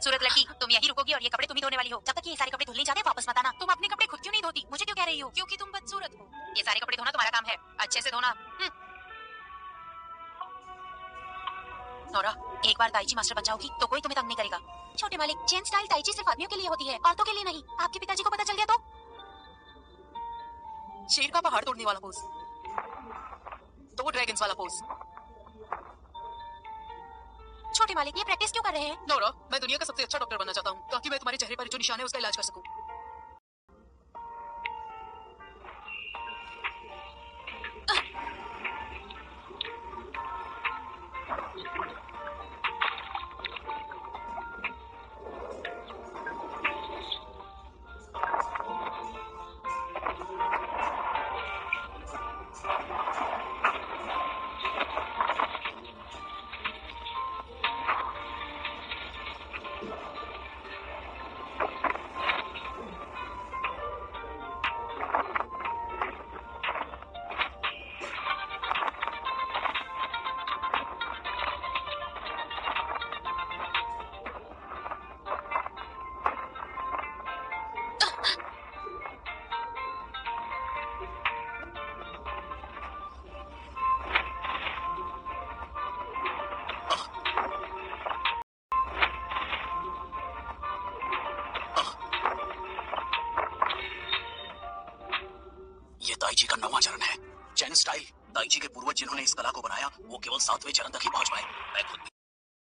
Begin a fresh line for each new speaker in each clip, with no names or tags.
बदसूरत लड़की, तुम यहीं रुकोगी और ये कपड़े तुम ही धोने वाली हो। जब तक ये सारे कपड़े धुल नहीं जाते वापस मत आना। तुम अपने कपड़े खुद क्यों नहीं धोती? मुझे क्यों कह रही हो? क्योंकि तुम बदसूरत हो। ये सारे कपड़े धोना तुम्हारा काम है, अच्छे से धोना। नोरा, एक बार ताइची मास्टर बन जाओगी तो कोई तुम्हें तंग नहीं करेगा। छोटे मालिक, चेन स्टाइल ताइची सिर्फ आदमियों के लिए होती है, औरतों के लिए नहीं। आपके पिताजी को पता चल गया तो? शेर का पहाड़ तोड़ने वाला पोज, दो ड्रैगन्स वाला पोज। छोटे मालिक, ये प्रैक्टिस क्यों कर रहे हैं? नोरा, मैं दुनिया का सबसे अच्छा डॉक्टर बनना चाहता हूँ ताकि मैं तुम्हारे चेहरे पर जो निशान है उसका इलाज कर सकूं। ताइची का 9वां चरण है, चेन स्टाइल। ताइची के पूर्वज जिन्होंने इस कला को बनाया वो केवल 7वें चरण तक ही पहुंच पाए। मैं खुद भी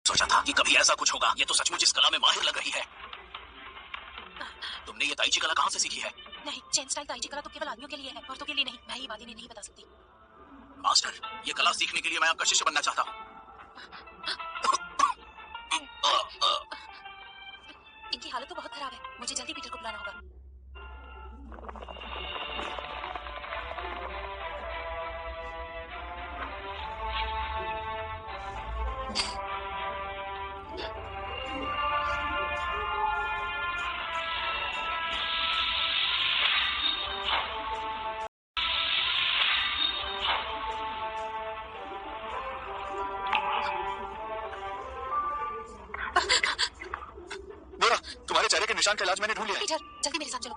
सोचा था कि कभी ऐसा कुछ होगा। ये तो सचमुच इस कला में माहिर लग रही है। तुमने ये ताइची कला कहाँ से सीखी है? नहीं, चेन स्टाइल ताइची कला तो केवल आदमियों के लिए है, औरतों के लिए नहीं। मैं ये बात इन्हें नहीं बता सकती। मास्टर, ये कला सीखने के लिए मैं आपका शिष्य बनना चाहता हूँ। इनकी हालत तो बहुत खराब है, मुझे जल्दी पीटर को बुलाना होगा। तुम्हारे चेहरे के निशान का इलाज मैंने ढूंढ लिया। पीटर, जल्दी मेरे साथ चलो।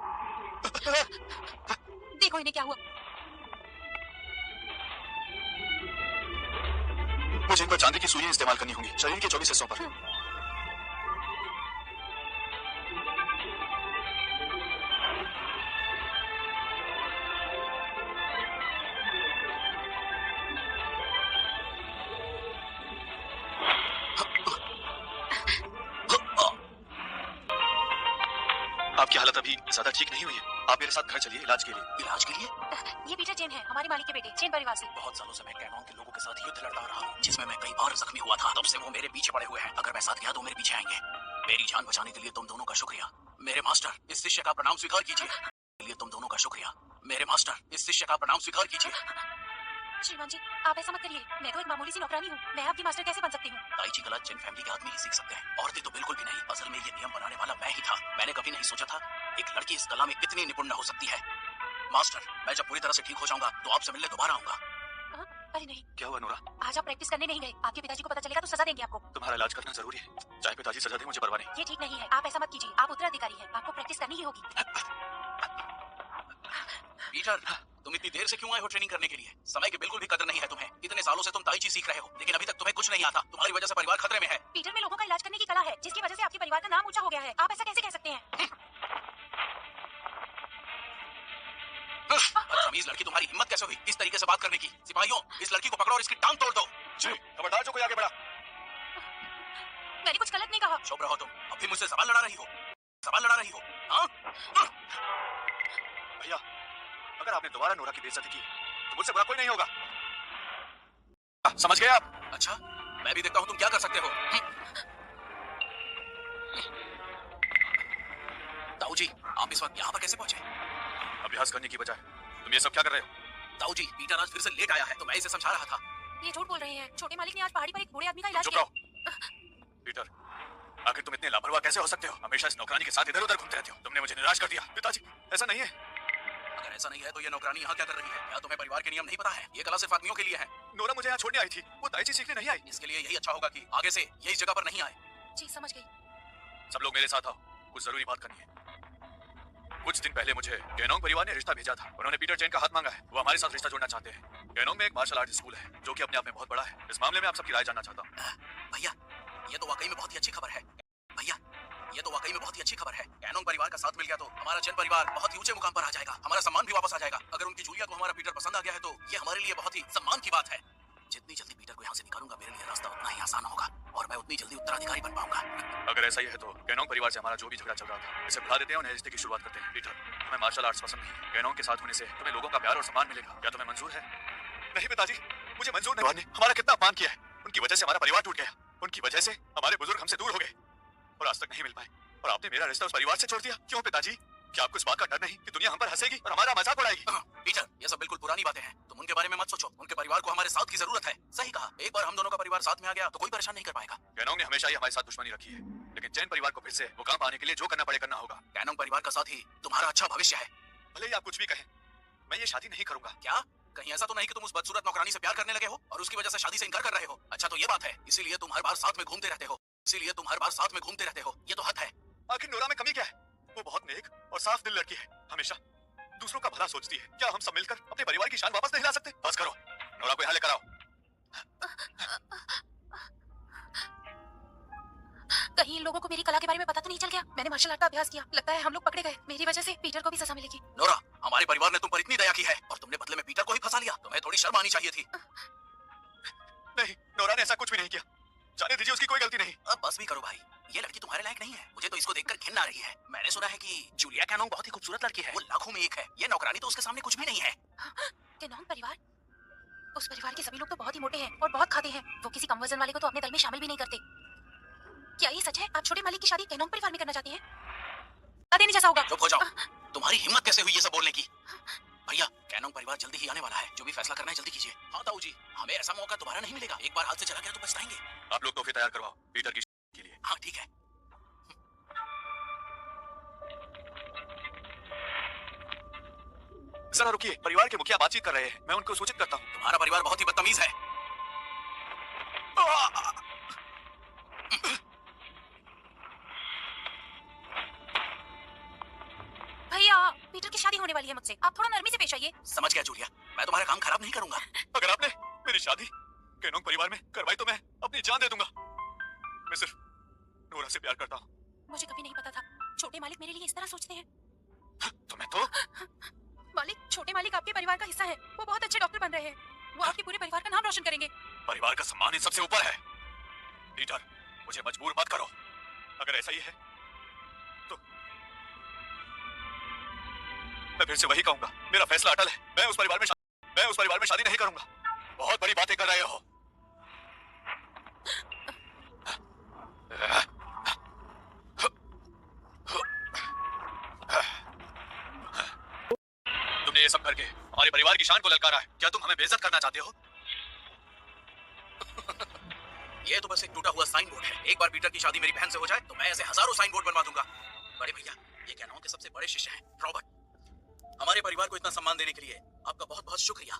देखो इन्हें क्या हुआ। मुझे इन पर चांदी की सुइयां इस्तेमाल करनी होंगी, शरीर के 24 हिस्सों पर। आपकी हालत अभी ज्यादा ठीक नहीं हुई है, आप मेरे साथ घर चलिए इलाज के लिए। इलाज के लिए? ये पीटर चेन है, हमारे मालिक के बेटे, चेन परिवार से। बहुत सालों से मैं कैमॉन के लोगों के साथ युद्ध लड़ता रहा हूँ, जिसमें मैं कई बार जख्मी हुआ था। तब से वो मेरे पीछे पड़े हुए हैं। अगर मैं साथ गया तो मेरे पीछे आएंगे। मेरी जान बचाने के लिए तुम दोनों का शुक्रिया। मेरे मास्टर, इस शिष्य का प्रणाम स्वीकार कीजिए। लिए तुम दोनों का शुक्रिया। मेरे मास्टर, इस शिष्य का प्रणाम स्वीकार कीजिए। श्रीमान जी, आप ऐसा मत करिए। मैं तो एक मामूली सी नौकरानी हूँ, मैं आपकी मास्टर कैसे बन सकती हूँ? ताइची कला चेन फैमिली के आदमी ही सीख सकते हैं, औरतें तो बिल्कुल भी नहीं। असल में ये नियम बनाने वाला मैं ही था। मैंने कभी नहीं सोचा था एक लड़की इस कला में इतनी निपुण हो सकती है। मास्टर, मैं जब पूरी तरह से ठीक हो जाऊंगा तो आपसे मिलने दोबारा आऊंगा। अरे नहीं। क्या हुआ नोरा? आज आप प्रैक्टिस करने नहीं गए, आपके पिताजी को पता चलेगा तो सजा देंगे आपको। तुम्हारा इलाज करना जरूरी है, चाहे पिताजी सजा दे मुझे परवाह नहीं। ये ठीक नहीं है, आप ऐसा मत कीजिए। आप उत्तराधिकारी हैं, आपको प्रैक्टिस करनी ही होगी। पीटर, तुम इतनी देर से क्यों आए हो ट्रेनिंग करने के लिए? समय की बिल्कुल भी कदर नहीं है तुम्हें। इतने सालों से तुम ताइची सीख रहे हो, लेकिन अभी तक तुम्हें कुछ नहीं आता। तुम्हारी वजह से परिवार खतरे में है। पीटर में लोगों का इलाज करने की कला है, जिसकी वजह से आपके परिवार का नाम ऊंचा हो गया है। आप ऐसा कैसे कह सकते हैं? बदतमीज लड़की, तुम्हारी हिम्मत कैसे हुई इस तरीके से बात करने की? सिपाहियों, इस लड़की को पकड़ो और इसकी टांग तोड़ दो। जी, खबरदार जो कोई आगे बढ़ा। मैंने कुछ गलत नहीं कहा। चुप रहो तुम, अब भी मुझसे सवाल लड़ा रही हो। सवाल लड़ा रही हो? हाँ? भैया, अगर आपने दोबारा नोरा की बेइज्जती की तो मुझसे बुरा कोई नहीं होगा। समझ गए आप? अच्छा, मैं भी देखता हूँ तुम क्या कर सकते हो। ताऊ जी, आप इस वक्त यहाँ पर कैसे पहुंचे? अभ्यास करने की बजाय तुम ये सब क्या कर रहे हो? ताऊ जी, पीटर आज फिर से लेट आया है तो मैं इसे समझा रहा था। ये झूठ बोल रहे हैं। छोटे मालिक ने आज पहाड़ी पर एक बूढ़े आदमी का इलाज किया। पीटर, आखिर तुम इतने लापरवाह कैसे हो सकते हो? हमेशा इस नौकरानी के साथ इधर उधर घूमते रहते हो। तुमने मुझे निराश कर दिया। पिताजी, ऐसा नहीं है। अगर ऐसा नहीं है तो ये नौकरानी यहाँ क्या कर रही है? क्या तुम्हें परिवार के नियम नहीं पता है? ये कला सिर्फ आदमियों के लिए है। नोरा मुझे यहाँ छोड़ने आई थी, वो ताइची सीखने नहीं आई। इसके लिए यही अच्छा होगा कि आगे से ये इस जगह पर नहीं आए। जी, समझ गई। सब लोग मेरे साथ आओ, कुछ जरूरी बात करनी है। कुछ दिन पहले मुझे केनोंग परिवार ने रिश्ता भेजा था। उन्होंने पीटर चेन का हाथ मांगा है। वो हमारे साथ रिश्ता जोड़ना चाहते हैं। केनोंग में एक मार्शल आर्ट स्कूल है जो कि अपने आप में बहुत बड़ा है। इस मामले में आप सबकी राय जानना चाहता हूँ। भैया, ये तो वाकई में बहुत ही अच्छी खबर है। भैया, ये तो वाकई में बहुत ही अच्छी खबर है। केनोंग परिवार का साथ मिल गया तो हमारा चेन परिवार बहुत ही ऊंचे मुकाम पर आ जाएगा। हमारा सम्मान भी वापस आ जाएगा। अगर उनकी जूलिया को हमारा पीटर पसंद आ गया है तो ये हमारे लिए बहुत ही सम्मान की बात है। जितनी जल्दी पीटर को यहाँ से निकालूंगा मेरे लिए रास्ता उतना ही आसान होगा और मैं उतनी जल्दी उत्तराधिकारी बन पाऊंगा। अगर ऐसा ही है तो केनोंग परिवार से हमारा जो भी झगड़ा चल रहा था इसे भुला देते हैं और नए रिश्ते की शुरुआत करते हैं। पीटर, तुम्हें मार्शल आर्ट्स पसंद नहीं है। केनोंग के साथ होने से तुम्हें लोगों का प्यार और सम्मान मिलेगा। क्या तुम्हें मंजूर है? नहीं पिताजी, मुझे मंजूर नहीं। ने हमारा कितना अपमान किया है। उनकी वजह से हमारा परिवार टूट गया। उनकी वजह से हमारे बुजुर्ग हमसे दूर हो गए और आज तक नहीं मिल पाए। और आपने मेरा रिश्ता उस परिवार से छोड़ दिया। क्यों पिताजी? क्या आपको इस बात का डर नहीं कि दुनिया हम पर हंसेगी और हमारा मजाक उड़ाएगी? पीटर, ये सब बिल्कुल पुरानी बातें हैं। तुम उनके बारे में मत सोचो। उनके परिवार को हमारे साथ की जरूरत है। सही कहा। एक बार हम दोनों का परिवार साथ में आ गया तो कोई परेशान नहीं कर पाएगा। केनोंग ने हमेशा ही हमारे साथ दुश्मनी रखी है, लेकिन चैन परिवार को फिर से मुकाम पाने के लिए जो करना पड़े करना होगा। केनोंग परिवार का साथ ही तुम्हारा अच्छा भविष्य है। भले ही आप कुछ भी कहें, मैं ये शादी नहीं करूंगा। क्या? कहीं ऐसा तो नहीं कि तुम उस बदसूरत नौकरानी से प्यार करने लगे हो और उसकी वजह से शादी से इनकार कर रहे हो? अच्छा तो ये बात है, इसीलिए तुम हर बार साथ में घूमते रहते हो। इसीलिए तुम हर बार साथ में घूमते रहते हो। ये तो हद है। आखिर नोरा में कमी क्या है? वो बहुत नेक और साफ दिल लड़की है। हमेशा दूसरों का भला सोचती है। क्या हम सब मिलकर अपने परिवार की शान वापस नहीं ला सकते? बस करो, नोरा को यहाँ लेकर आओ।
कहीं इन लोगों को मेरी कला के बारे में पता तो नहीं चल गया? मैंने मार्शल आर्ट का अभ्यास किया। लगता है हम लोग पकड़े गए। मेरी वजह से पीटर को भी सजा मिलेगी।
नोरा, हमारे परिवार ने तुम पर इतनी दया की है और तुमने बदले में पीटर को ही फंसा लिया। तुम्हें थोड़ी शर्म आनी चाहिए थी। नहीं, नोरा ने ऐसा कुछ भी नहीं किया। जाने दीजिए, उसकी कोई गलती नहीं। अब बस भी करो भाई, ये लड़की तुम्हारे लायक नहीं है। मुझे तो इसको देखकर घिन आ रही है। मैंने सुना है कि जूलिया केनोंग बहुत ही खूबसूरत लड़की है। वो लाखों में एक है। ये नौकरानी तो उसके सामने कुछ भी नहीं है।
केनोंग परिवार? उस परिवार के सभी लोग तो बहुत ही मोटे हैं और बहुत खाते हैं। वो किसी कम वजन वाले को तो अपने दल में शामिल भी नहीं करते। क्या ये सच है? आप छोटे मालिक की शादी केनोंग परिवार में करना चाहते हैं? देने जैसा होगा।
चुप हो जाओ। तुम्हारी हिम्मत कैसे हुई ये सब बोलने की? भैया, केनोंग परिवार जल्दी ही आने वाला है। जो भी फैसला करना है जल्दी कीजिए। हाँ ताऊ जी, हमें ऐसा मौका दोबारा नहीं मिलेगा। एक बार हाथ से चला गया तो पछताएंगे। आप लोग तोहफे तैयार करवाओ पीटर की के लिए। हाँ ठीक है। जरा रुकिए, परिवार के मुखिया बातचीत कर रहे हैं। मैं उनको सूचित करता हूँ। तुम्हारा परिवार बहुत ही बदतमीज है।
भैया, पीटर की शादी होने वाली है मुझसे। आप थोड़ा नरमी से पेश आइए।
समझ गया जूलिया, मैं तुम्हारा काम खराब नहीं करूंगा। अगर आपने मेरी शादी केनोंग परिवार में करवाई तो मैं अपनी जान दे दूंगा। मैं सिर्फ नोरा से प्यार करता हूँ।
मुझे कभी नहीं पता था छोटे मालिक मेरे लिए इस तरह सोचते हैं।
तो मैं तो
मालिक, छोटे मालिक आपके परिवार का हिस्सा है। वो बहुत अच्छे डॉक्टर बन रहे हैं। वो आपके पूरे परिवार का नाम रोशन करेंगे।
परिवार का सम्मान इन सबसे ऊपर है। पीटर, मुझे मजबूर मत करो। अगर ऐसा ही है तो मैं फिर से वही कहूंगा। मेरा फैसला अटल है। मैं उस परिवार में शादी नहीं करूंगा। बहुत बड़ी बातें कर रहे हो। तुमने ये सब करके हमारे परिवार की शान को ललकारा है। क्या तुम हमें बेइज्जत करना चाहते हो? ये तो बस एक टूटा हुआ साइन बोर्ड है। एक बार पीटर की शादी मेरी बहन से हो जाए तो मैं ऐसे हजारों साइन बोर्ड बनवा दूंगा। बड़े भैया, ये केनोंग के सबसे बड़े शिष्य हैं, रॉबर्ट। हमारे परिवार को इतना सम्मान देने के लिए आपका बहुत बहुत शुक्रिया।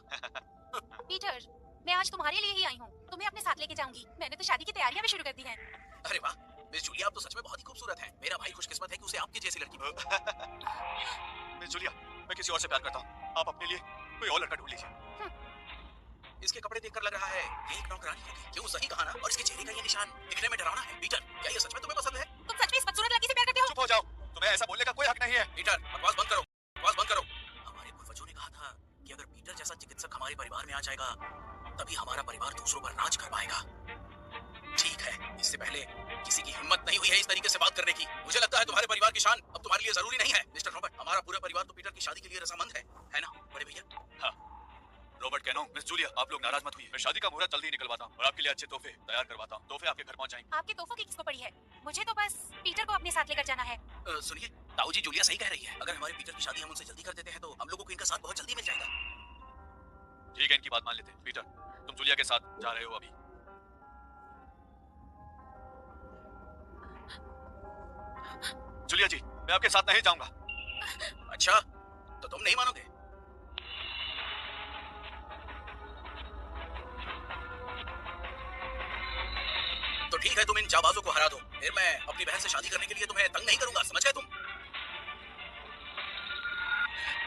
पीटर, मैं आज तुम्हारे लिए ही आई हूँ। तुम्हें अपने साथ लेके जाऊंगी। मैंने तो शादी की तैयारियां भी शुरू कर दी हैं।
अरे वाह, मिस जूलिया, आप तो सच में बहुत ही खूबसूरत हैं। मेरा भाई खुशकिस्मत है कि उसे आपकी जैसी लड़की मिस जूलिया, मैं किसी और से प्यार करता हूँ। आप अपने लिए कोई और लड़का ढूंढ लीजिए। इसके कपड़े देखकर लग रहा है ये एक नौकरानी होगी। क्यों, सही कहा ना? और इसके चेहरे का ये निशान दिखने में डरावना है। पीटर, क्या ये सच में तुम्हें पसंद है?
तुम सच में इस बदसूरत लड़की से प्यार करते हो?
चुप हो जाओ, तुम्हें ऐसा बोलने का कोई हक नहीं है। पीटर, बकवास बंद करो, बकवास बंद करो। हमारे पूर्वजों ने कहा था कि अगर पीटर जैसा चिकित्सक हमारे परिवार में आ जाएगा तभी हमारा परिवार दूसरों पर राज कर पाएगा। ठीक है, इससे पहले किसी की हिम्मत नहीं हुई है इस तरीके से बात करने की। मुझे लगता है तुम्हारे परिवार की शान अब तुम्हारे लिए जरूरी नहीं है। मिस्टर रॉबर्ट, हमारा पूरा परिवार तो पीटर की शादी के लिए रजामंद है ना बड़े भैया? हाँ। रॉबर्ट केनोंग, मिस जूलिया, आप लोग नाराज मत हुई। मैं शादी का मुहूर्त जल्दी निकलवाता हूँ और आपके लिए अच्छे तोहफे तैयार करवाता हूँ। तोहफे आपके घर पहुँच जाएंगे।
आपके तोहफों की किसको पड़ी है? मुझे तो बस पीटर को अपने साथ लेकर जाना है।
सुनिए, ताऊ जी, जूलिया सही कह रही है। अगर हमारे पीटर की शादी हम उनसे जल्दी कर देते हैं तो हम लोगों को इनका साथ बहुत जल्दी मिल जाएगा। ठीक है, इनकी बात मान लेते हैं। पीटर, तुम जूलिया के साथ जा रहे हो अभी? जूलिया जी, मैं आपके साथ नहीं जाऊंगा। अच्छा, तो तुम नहीं मानोगे? तो ठीक है, तुम इन जाबाजों को हरा दो, फिर मैं अपनी बहन से शादी करने के लिए तुम्हें तंग नहीं करूंगा, समझ गए तुम?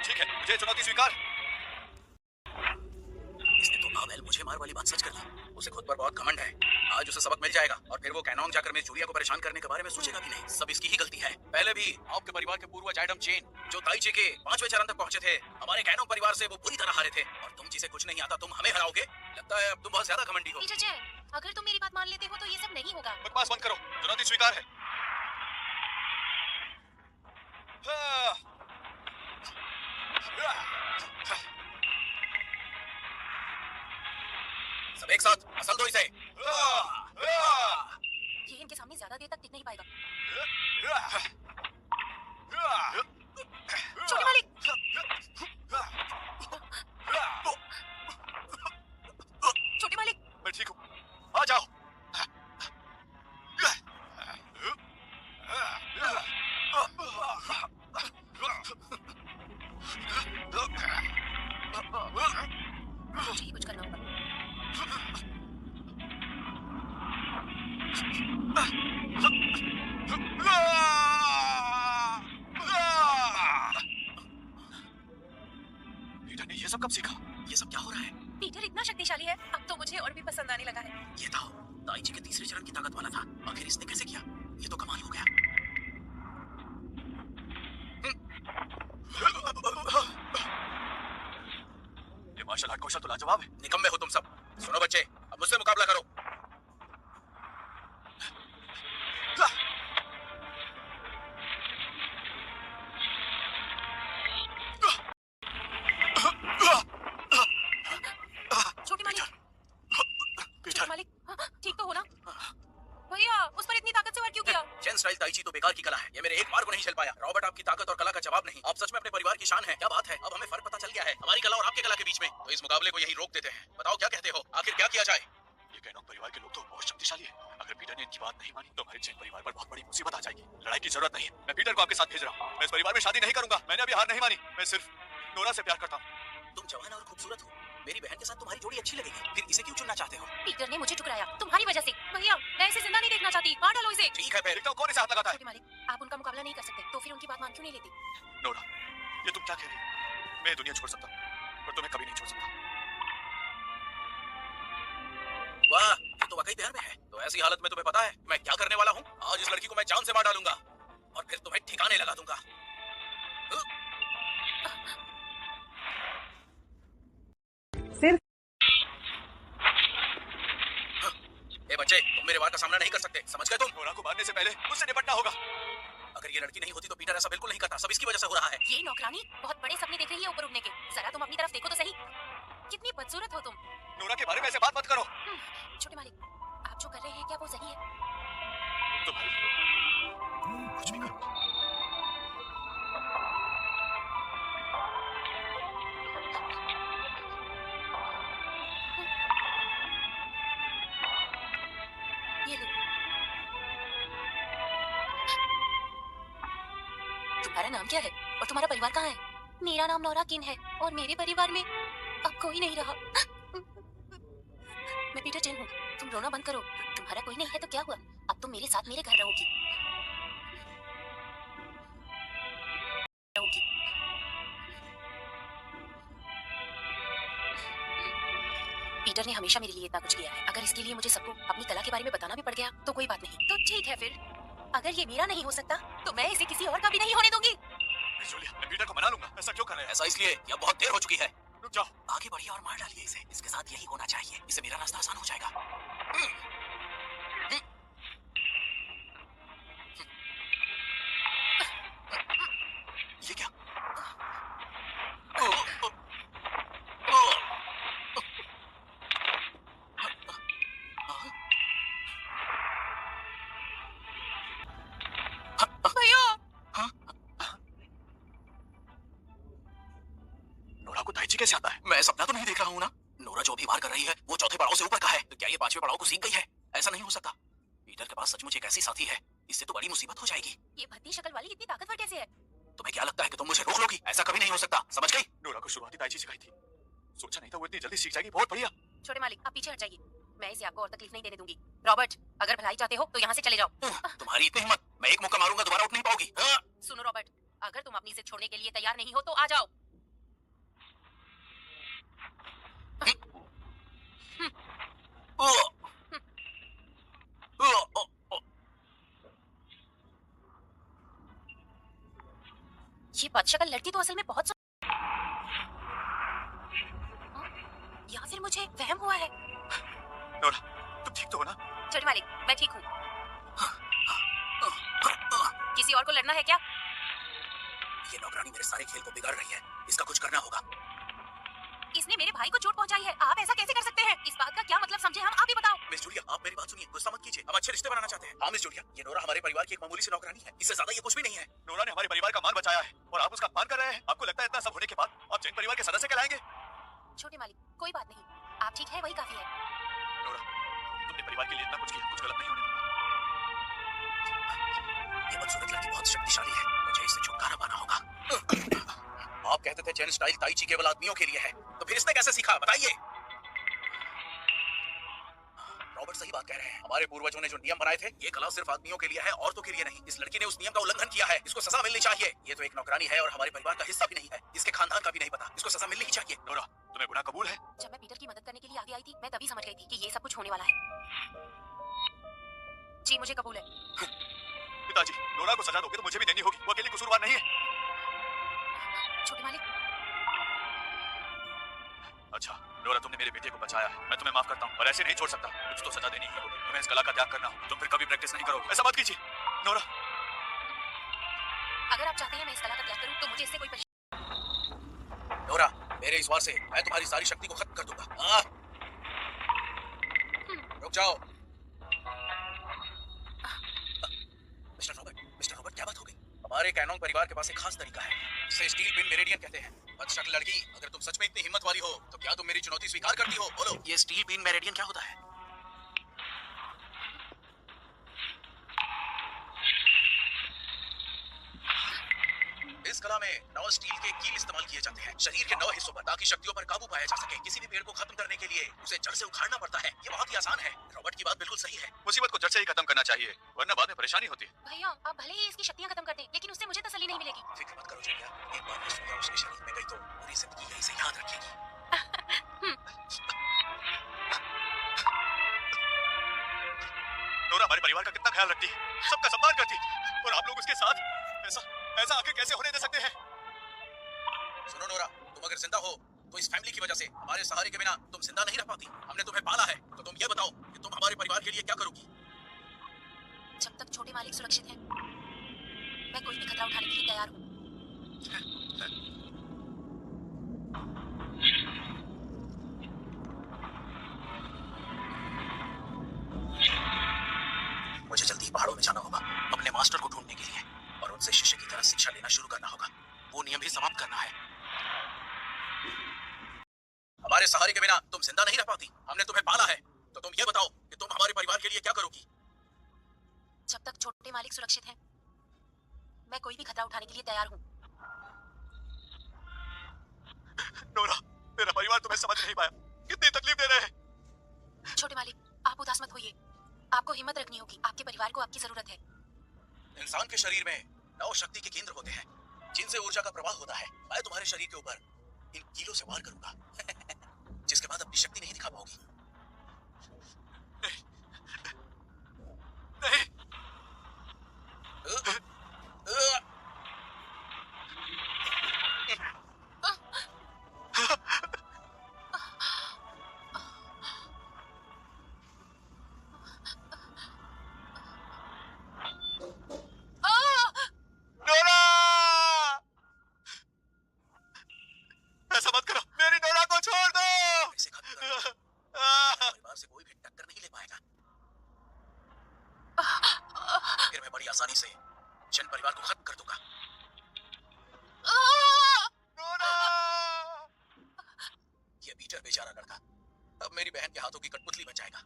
ठीक है, मुझे चुनौती स्वीकार। इसने तो पावेल मुझे मार वाली बात सच कर दी। उसे खुद पर बहुत घमंड है। आज उसे सबक मिल जाएगा और फिर वो कैनोंग जाकर मिस जूलिया को परेशान करने के बारे में सोचेगा भी नहीं। सब इसकी ही गलती है। पहले भी आपके परिवार के पूर्वज एडम चेन जो ताइची के 5वें चरण तक पहुंचे थे, हमारे कैनोंग परिवार से वो बुरी तरह हारे थे। और तुम जिसे कुछ नहीं आता तुम हमें हराओगे? लगता है अब तुम बहुत ज्यादा घमंडी हो।
पीटर चैन, अगर तुम मेरी बात मान लेते हो तो ये सब नहीं होगा।
बकवास बंद करो, चुनौती स्वीकार है। सब एक साथ असल दो इसे।
ये इनके सामने ज्यादा देर तक टिक नहीं पाएगा। छोटे मालिक, छोटे मालिक,
मैं ठीक हूँ, आ जाओ।
मुझे ही कुछ करना होगा।
पीटर ने ये सब कब सीखा? ये सब क्या हो रहा है?
पीटर इतना शक्तिशाली है, अब तो मुझे और भी पसंद आने लगा है।
ये था ताइची के तीसरे चरण की ताकत वाला था। आखिर इसने कैसे किया? ये तो कमाल हो गया। ये मार्शल आर्ट कौशल तो लाजवाब है। निकम्मे हो तुम सब। सुनो बच्चे, अब मुझसे मुकाबला करो।
छोटे मालिक, छोटे मालिक, हाँ, ठीक तो हो ना? भैया, उस पर इतनी ताकत से वार क्यों किया?
चेन स्टाइल ताइची तो बेकार की कला है। ये मेरे एक बार को नहीं चल पाया। रॉबर्ट आपकी ताकत और कला का जवाब नहीं। आप सच में अपने परिवार की शान है। क्या बात है, अब हमें फर्क पता चल गया है हमारी कला और आपकी कला के बीच में। तो इस मुकाबले को यही रोक देते हैं। बताओ क्या कहते हो, आखिर क्या किया जाए? ये कैनोंग परिवार के लोग तो बहुत शक्तिशाली है। अगर पीटर ने इनकी बात नहीं मानी तो हमारे चेन परिवार पर बहुत बड़ी मुसीबत आ जाएगी। लड़ाई की जरूरत नहीं है। मैं पीटर को आपके साथ भेज रहा हूँ। मैं इस परिवार में शादी नहीं करूंगा। मैंने अभी हार नहीं मानी। मैं सिर्फ नोरा से प्यार करता हूँ। तुम जवान और खूबसूरत हो। मेरी बहन के साथ तुम्हारी जोड़ी अच्छी लगेगी। फिर इसे क्यों चुनना चाहते हो?
पीटर ने मुझे ठुकराया तुम्हारी वजह से। भैया, मैं इसे जिंदा नहीं देखना चाहती। मार डालो इसे।
ठीक है, फिर देखता हूँ कौन इसे हाथ लगाता है।
छोटे मालिक, आप उनका मुकाबला नहीं कर सकते, तो फिर उनकी बात मान क्यों नहीं लेती?
नोरा, ये तुम क्या कह रही हो? मैं दुनिया छोड़ सकता हूँ, पर तुम्हें कभी नहीं छोड़ सकता। वाह, ये तो वाकई प्यार में है। तो ऐसी हालत में तुम्हें पता है मैं क्या करने वाला हूँ? आज इस लड़की को मैं जान से मार डालूंगा और फिर तुम्हें ठिकाने लगा दूंगा। ए बच्चे, तुम मेरे वार का सामना नहीं कर सकते, समझ गए तुम? नोरा को मारने से पहले मुझसे निपटना होगा। अगर ये लड़की नहीं होती तो पीटर ऐसा बिल्कुल नहीं करता। सब इसकी वजह से हो रहा है।
ये नौकरानी बहुत बड़े सपने देख रही है ऊपर उड़ने के। जरा तुम अपनी तरफ देखो तो सही। कितनी बदसूरत हो तुम।
नोरा के बारे में ऐसे बात मत करो।
छोटे मालिक, आप जो कर रहे हैं क्या वो सही है?
तुम्हारी कुछ भी करूंगा।
ये लो। तुम्हारा नाम क्या है और तुम्हारा परिवार कहाँ है? मेरा नाम नोरा किन है और मेरे परिवार में अब कोई नहीं रहा। मैं पीटर चेन हूँ। तुम रोना बंद करो। तुम्हारा कोई नहीं है तो क्या हुआ? अब तुम मेरे साथ मेरे घर रहोगी। पीटर ने हमेशा मेरे लिए इतना कुछ किया है। अगर इसके लिए मुझे सबको अपनी कला के बारे में बताना भी पड़ गया तो कोई बात नहीं। तो ठीक है, फिर अगर ये मेरा नहीं हो सकता तो मैं इसे किसी और का भी नहीं होने दूंगी।
जूलिया, मैं पीटर को मना लूंगा। ऐसा क्यों कर रहे हैं? ऐसा इसलिए यह बहुत देर हो चुकी है। रुक जाओ, आगे बढ़िए और मार डालिए इसे। इसके साथ यही होना चाहिए। इससे मेरा रास्ता आसान हो जाएगा। ये क्या?
भैया,
नोरा को ताइची कैसे आता है? मैं सपना तो नहीं देख रहा हूँ ना? नोरा जो अभी वार कर रही है वो चौथे पड़ाव से ऊपर का है। तो क्या ये पांचवें पड़ाव को सीख गई है? ऐसा नहीं हो सकता। पीटर के पास सचमुच एक ऐसी साथी है, इससे तो बड़ी मुसीबत हो जाएगी।
ये भद्दी शक्ल वाली इतनी ताकतवर कैसे है?
तुम्हें क्या लगता है कि तुम मुझे रोक लोगी? ऐसा कभी नहीं हो सकता, समझ गई? नोरा को शुरुआती ताइची सिखाई थी। सोचा नहीं था वो इतनी जल्दी सीख जाएगी। बहुत बढ़िया।
छोटे मालिक, आप पीछे हट जाइए। मैं इसे आपको और तकलीफ नहीं देने दूंगी। रॉबर्ट, अगर भलाई चाहते हो तो यहाँ से चले जाओ।
तुम्हारी इतनी हिम्मत, मैं एक मुक्का मारूंगा दोबारा उठ नहीं पाओगी।
सुनो रॉबर्ट, अगर तुम अपनी जिद छोड़ने के लिए तैयार नहीं हो तो आ जाओ। ये बदशक्ल लड़की तो असल में बहुत या फिर मुझे वहम हुआ है।
नोरा, तुम ठीक तो हो ना?
छोटे मालिक, मैं ठीक हूँ। किसी और को लड़ना है क्या?
ये नौकरानी मेरे सारे खेल को बिगाड़ रही है, इसका कुछ करना होगा।
इसने मेरे भाई को चोट पहुंचाई है, आप ऐसा कैसे कर सकते हैं? इस बात का क्या मतलब समझे हम, आप ही बताओ।
मिस जूलिया, आप मेरी बात सुनिए, गुस्सा मत कीजिए, हम अच्छे रिश्ते बनाना चाहते हैं। हाँ मिस जूलिया, ये नोरा हमारे परिवार की एक मामूली सी नौकरानी है, इससे ज्यादा ये कुछ भी नहीं है। नोरा ने हमारे परिवार का मान बचाया है और आप उसका अपमान कर रहे हैं। आपको लगता है इतना सब होने के बाद आप जैन परिवार के सदस्य कहलाएंगे?
छोटे मालिक, कोई बात नहीं, आप ठीक है वही काफी है।
नोरा, तुमने परिवार के लिए इतना कुछ किया, कुछ गलत नहीं होने दूंगा। ये बदसूरत लड़की बहुत शक्तिशाली है, मुझे इससे छुटकारा पाना होगा। आप कहते थे चैन स्टाइल ताई ची केवल आदमियों के लिए है, तो फिर इसने कैसे सीखा बताइए? रॉबर्ट सही बात कह रहे हैं, हमारे पूर्वजों ने जो नियम बनाए थे, ये कला सिर्फ आदमियों के लिए है, औरतों के लिए नहीं। इस लड़की ने उस नियम का उल्लंघन किया है, इसको सजा मिलनी चाहिए। ये तो एक नौकरानी है और हमारे परिवार का हिस्सा भी नहीं है, इसके खानदान का भी नहीं पता, इसको सजा मिलनी ही चाहिए। नोरा, तुम्हें गुनाह कबूल है?
जब मैं पीटर की मदद करने के लिए आगे आई थी, मैं तभी समझ गई थी कि ये सब कुछ होने वाला है। जी मुझे कबूल है।
पिताजी, नोरा को सजा दोगे तो मुझे भी देनी होगी, वो अकेली कसूरवार नहीं है।
छोटे मालिक।
अच्छा नोरा, तुमने मेरे बेटे को बचाया है, मैं तुम्हें माफ करता हूँ, और ऐसे नहीं छोड़ सकता, कुछ तो सजा देनी ही होगी। तुम्हें इस कला का त्याग करना हो, तुम फिर कभी प्रैक्टिस नहीं करोगे, ऐसा मत कीजिए। नोरा,
अगर आप चाहते हैं मैं इस कला का त्याग करूं तो मुझे इससे कोई परेशानी।
नोरा, मेरे इस वार से मैं तुम्हारी सारी शक्ति को खत्म कर दूंगा। रुक जाओ। मिस्टर रॉबर्ट, क्या बात हो गई? हमारे कैनोन परिवार के पास एक खास तरीका है, इसे स्टील पिन मेरिडियन कहते हैं। बदशक्ल लड़की, अगर तुम सच में इतनी हिम्मत वाली हो तो क्या तुम मेरी चुनौती स्वीकार करती हो? बोलो, ये स्टील पिन मेरिडियन क्या होता है? इस कला में 9 स्टील के कील इस्तेमाल किए जाते हैं शरीर के 9 हिस्सों पर, ताकि शक्तियों पर काबू पाया जा सके। किसी भी पेड़ को खत्म करने के लिए उसे जड़ से उखाड़ना पड़ता है, ये बहुत ही आसान है। रॉबर्ट की बात बिल्कुल सही है, मुसीबत को जड़ से ही खत्म करना चाहिए, वरना बाद में परेशानी होती है।
भैया, आप भले ही इसकी शक्तियां खत्म कर दें, लेकिन उससे मुझे तसल्ली नहीं मिलेगी।
फिक्र मत करो जूलिया, एक बार मैं उसके शरीर में गई तो पूरी जिंदगी यही से याद रखेगी। नोरा हमारे परिवार का कितना ख्याल रखती है, सबका सम्मान करती है, और आप लोग उसके साथ ऐसा आगे कैसे होने दे सकते हैं? सुनो नोरा, तुम अगर जिंदा हो तो इस फैमिली की वजह से, हमारे सहारे के बिना तुम जिंदा नहीं रह पाती। हमने तुम्हें पाला है, तो तुम ये बताओ कि तुम हमारे परिवार के लिए क्या करोगी?
जब तक छोटे मालिक सुरक्षित हैं, मैं कोई भी खतरा उठाने के लिए तैयार हूँ।
मुझे जल्दी पहाड़ों में जाना होगा, अपने मास्टर को ढूंढने के लिए, और उनसे शिष्य की तरह शिक्षा लेना शुरू करना होगा। वो नियम भी समाप्त करना है। हमारे सहारे के बिना तुम जिंदा नहीं रह पाती। हमने तुम्हें पाला है, तो तुम ये बताओ कि तुम हमारे परिवार के लिए क्या करोगी?
जब तक छोटे मालिक सुरक्षित हैं, मैं कोई भी खतरा उठाने के लिए तैयार हूँ।
नोरा, मेरा परिवार तुम्हें समझ नहीं पाया, कितनी तकलीफ दे रहे हैं।
छोटे मालिक, आप उदास मत होइए, आपको हिम्मत रखनी होगी, आपके परिवार को आपकी जरूरत है।
इंसान के शरीर में 9 शक्ति के केंद्र होते हैं, जिनसे ऊर्जा का प्रवाह होता है। मैं तुम्हारे शरीर के ऊपर इन कीलों से वार करूंगा, जिसके बाद अपनी शक्ति नहीं दिखा पाओगी। नहीं। ऐसा मत करो, मेरी नोरा को छोड़ दो। ऐसे परिवार से कोई भी टक्कर नहीं ले पाएगा। फिर मैं बड़ी आसानी से जन परिवार को खत्म कर दूंगा। नोरा! ये पीटर बेचारा लड़का अब मेरी बहन के हाथों की कठपुतली बन जाएगा।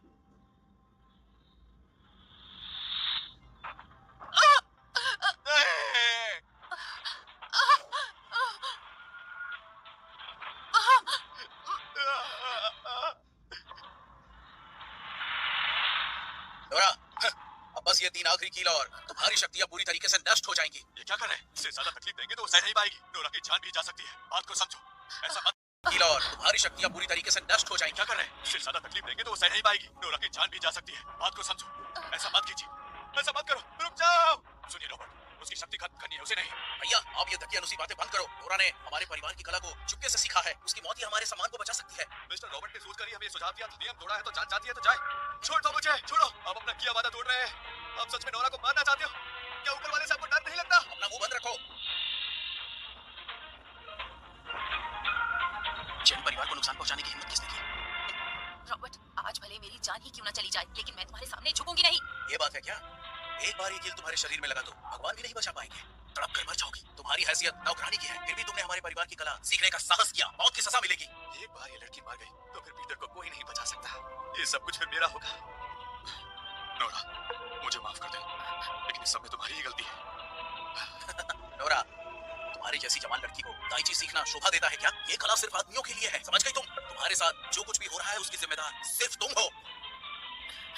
बस ये 3 आखिरी कील और तुम्हारी शक्तियां पूरी तरीके से नष्ट हो जाएंगी।
ये क्या कर रहे हैं? इससे ज्यादा तकलीफ देंगे तो वो सह नहीं पाएगी। नोरा की जान भी जा सकती है। बात को समझो। ऐसा मत
कील और तुम्हारी शक्तियां पूरी तरीके से नष्ट हो जाएंगी।
क्या कर रहे हैं? इससे ज्यादा तकलीफ देंगे तो वो सह नहीं पाएगी। नोरा की जान भी जा सकती है। बात को समझो। ऐसा मत कीजिए, ऐसा मत करो। रुक जाओ। सुनिए रॉबर्ट, उसकी शक्ति खत्म करनी है, उसे नहीं।
भैया आप ये दकियानुसी बातें बंद करो। नोरा ने हमारे परिवार की कला को चुपके से सीखा है। उसकी मौत ही हमारे सामान को बचा सकती है।
मिस्टर रॉबर्ट ने सोचकर ही हमें सुझाव दिया था। नियम तोड़ा है तो जान जाती है तो जाए। छोड़ दो मुझे, छोड़ो। आप अपना किया वादा तोड़ रहे हैं। आप सच में नोरा को मारना चाहते हो? क्या ऊपर वाले से आपको डर नहीं लगता?
अपना मुंह बंद रखो। जैन परिवार को नुकसान पहुंचाने की हिम्मत किसने की?
रॉबर्ट, आज भले मेरी जान ही क्यों ना चली जाए, लेकिन मैं तुम्हारे सामने झुकूंगी नहीं।
ये बात है क्या? एक बार ये कील तुम्हारे शरीर में लगा तो भगवान भी नहीं बचा पाएंगे। तड़प कर मर जाओगी। तुम्हारी हैसियत नौकरानी की है, फिर भी तुमने हमारे परिवार की कला सीखने का साहस किया। मौत की सजा मिलेगी।
एक बार ये लड़की मर गई तो फिर पीटर को कोई नहीं बचा सकता। ये सब कुछ फिर मेरा होगा। नोरा, मुझे माफ कर दे, लेकिन इस सब में तुम्हारी ही गलती है।
नोरा, तुम्हारी जैसी जवान लड़की को ताइची सीखना शोभा देता है क्या? ये कला सिर्फ आदमियों के लिए है, समझ गई तुम? तुम्हारे साथ जो कुछ भी हो रहा है उसकी जिम्मेदार सिर्फ तुम हो।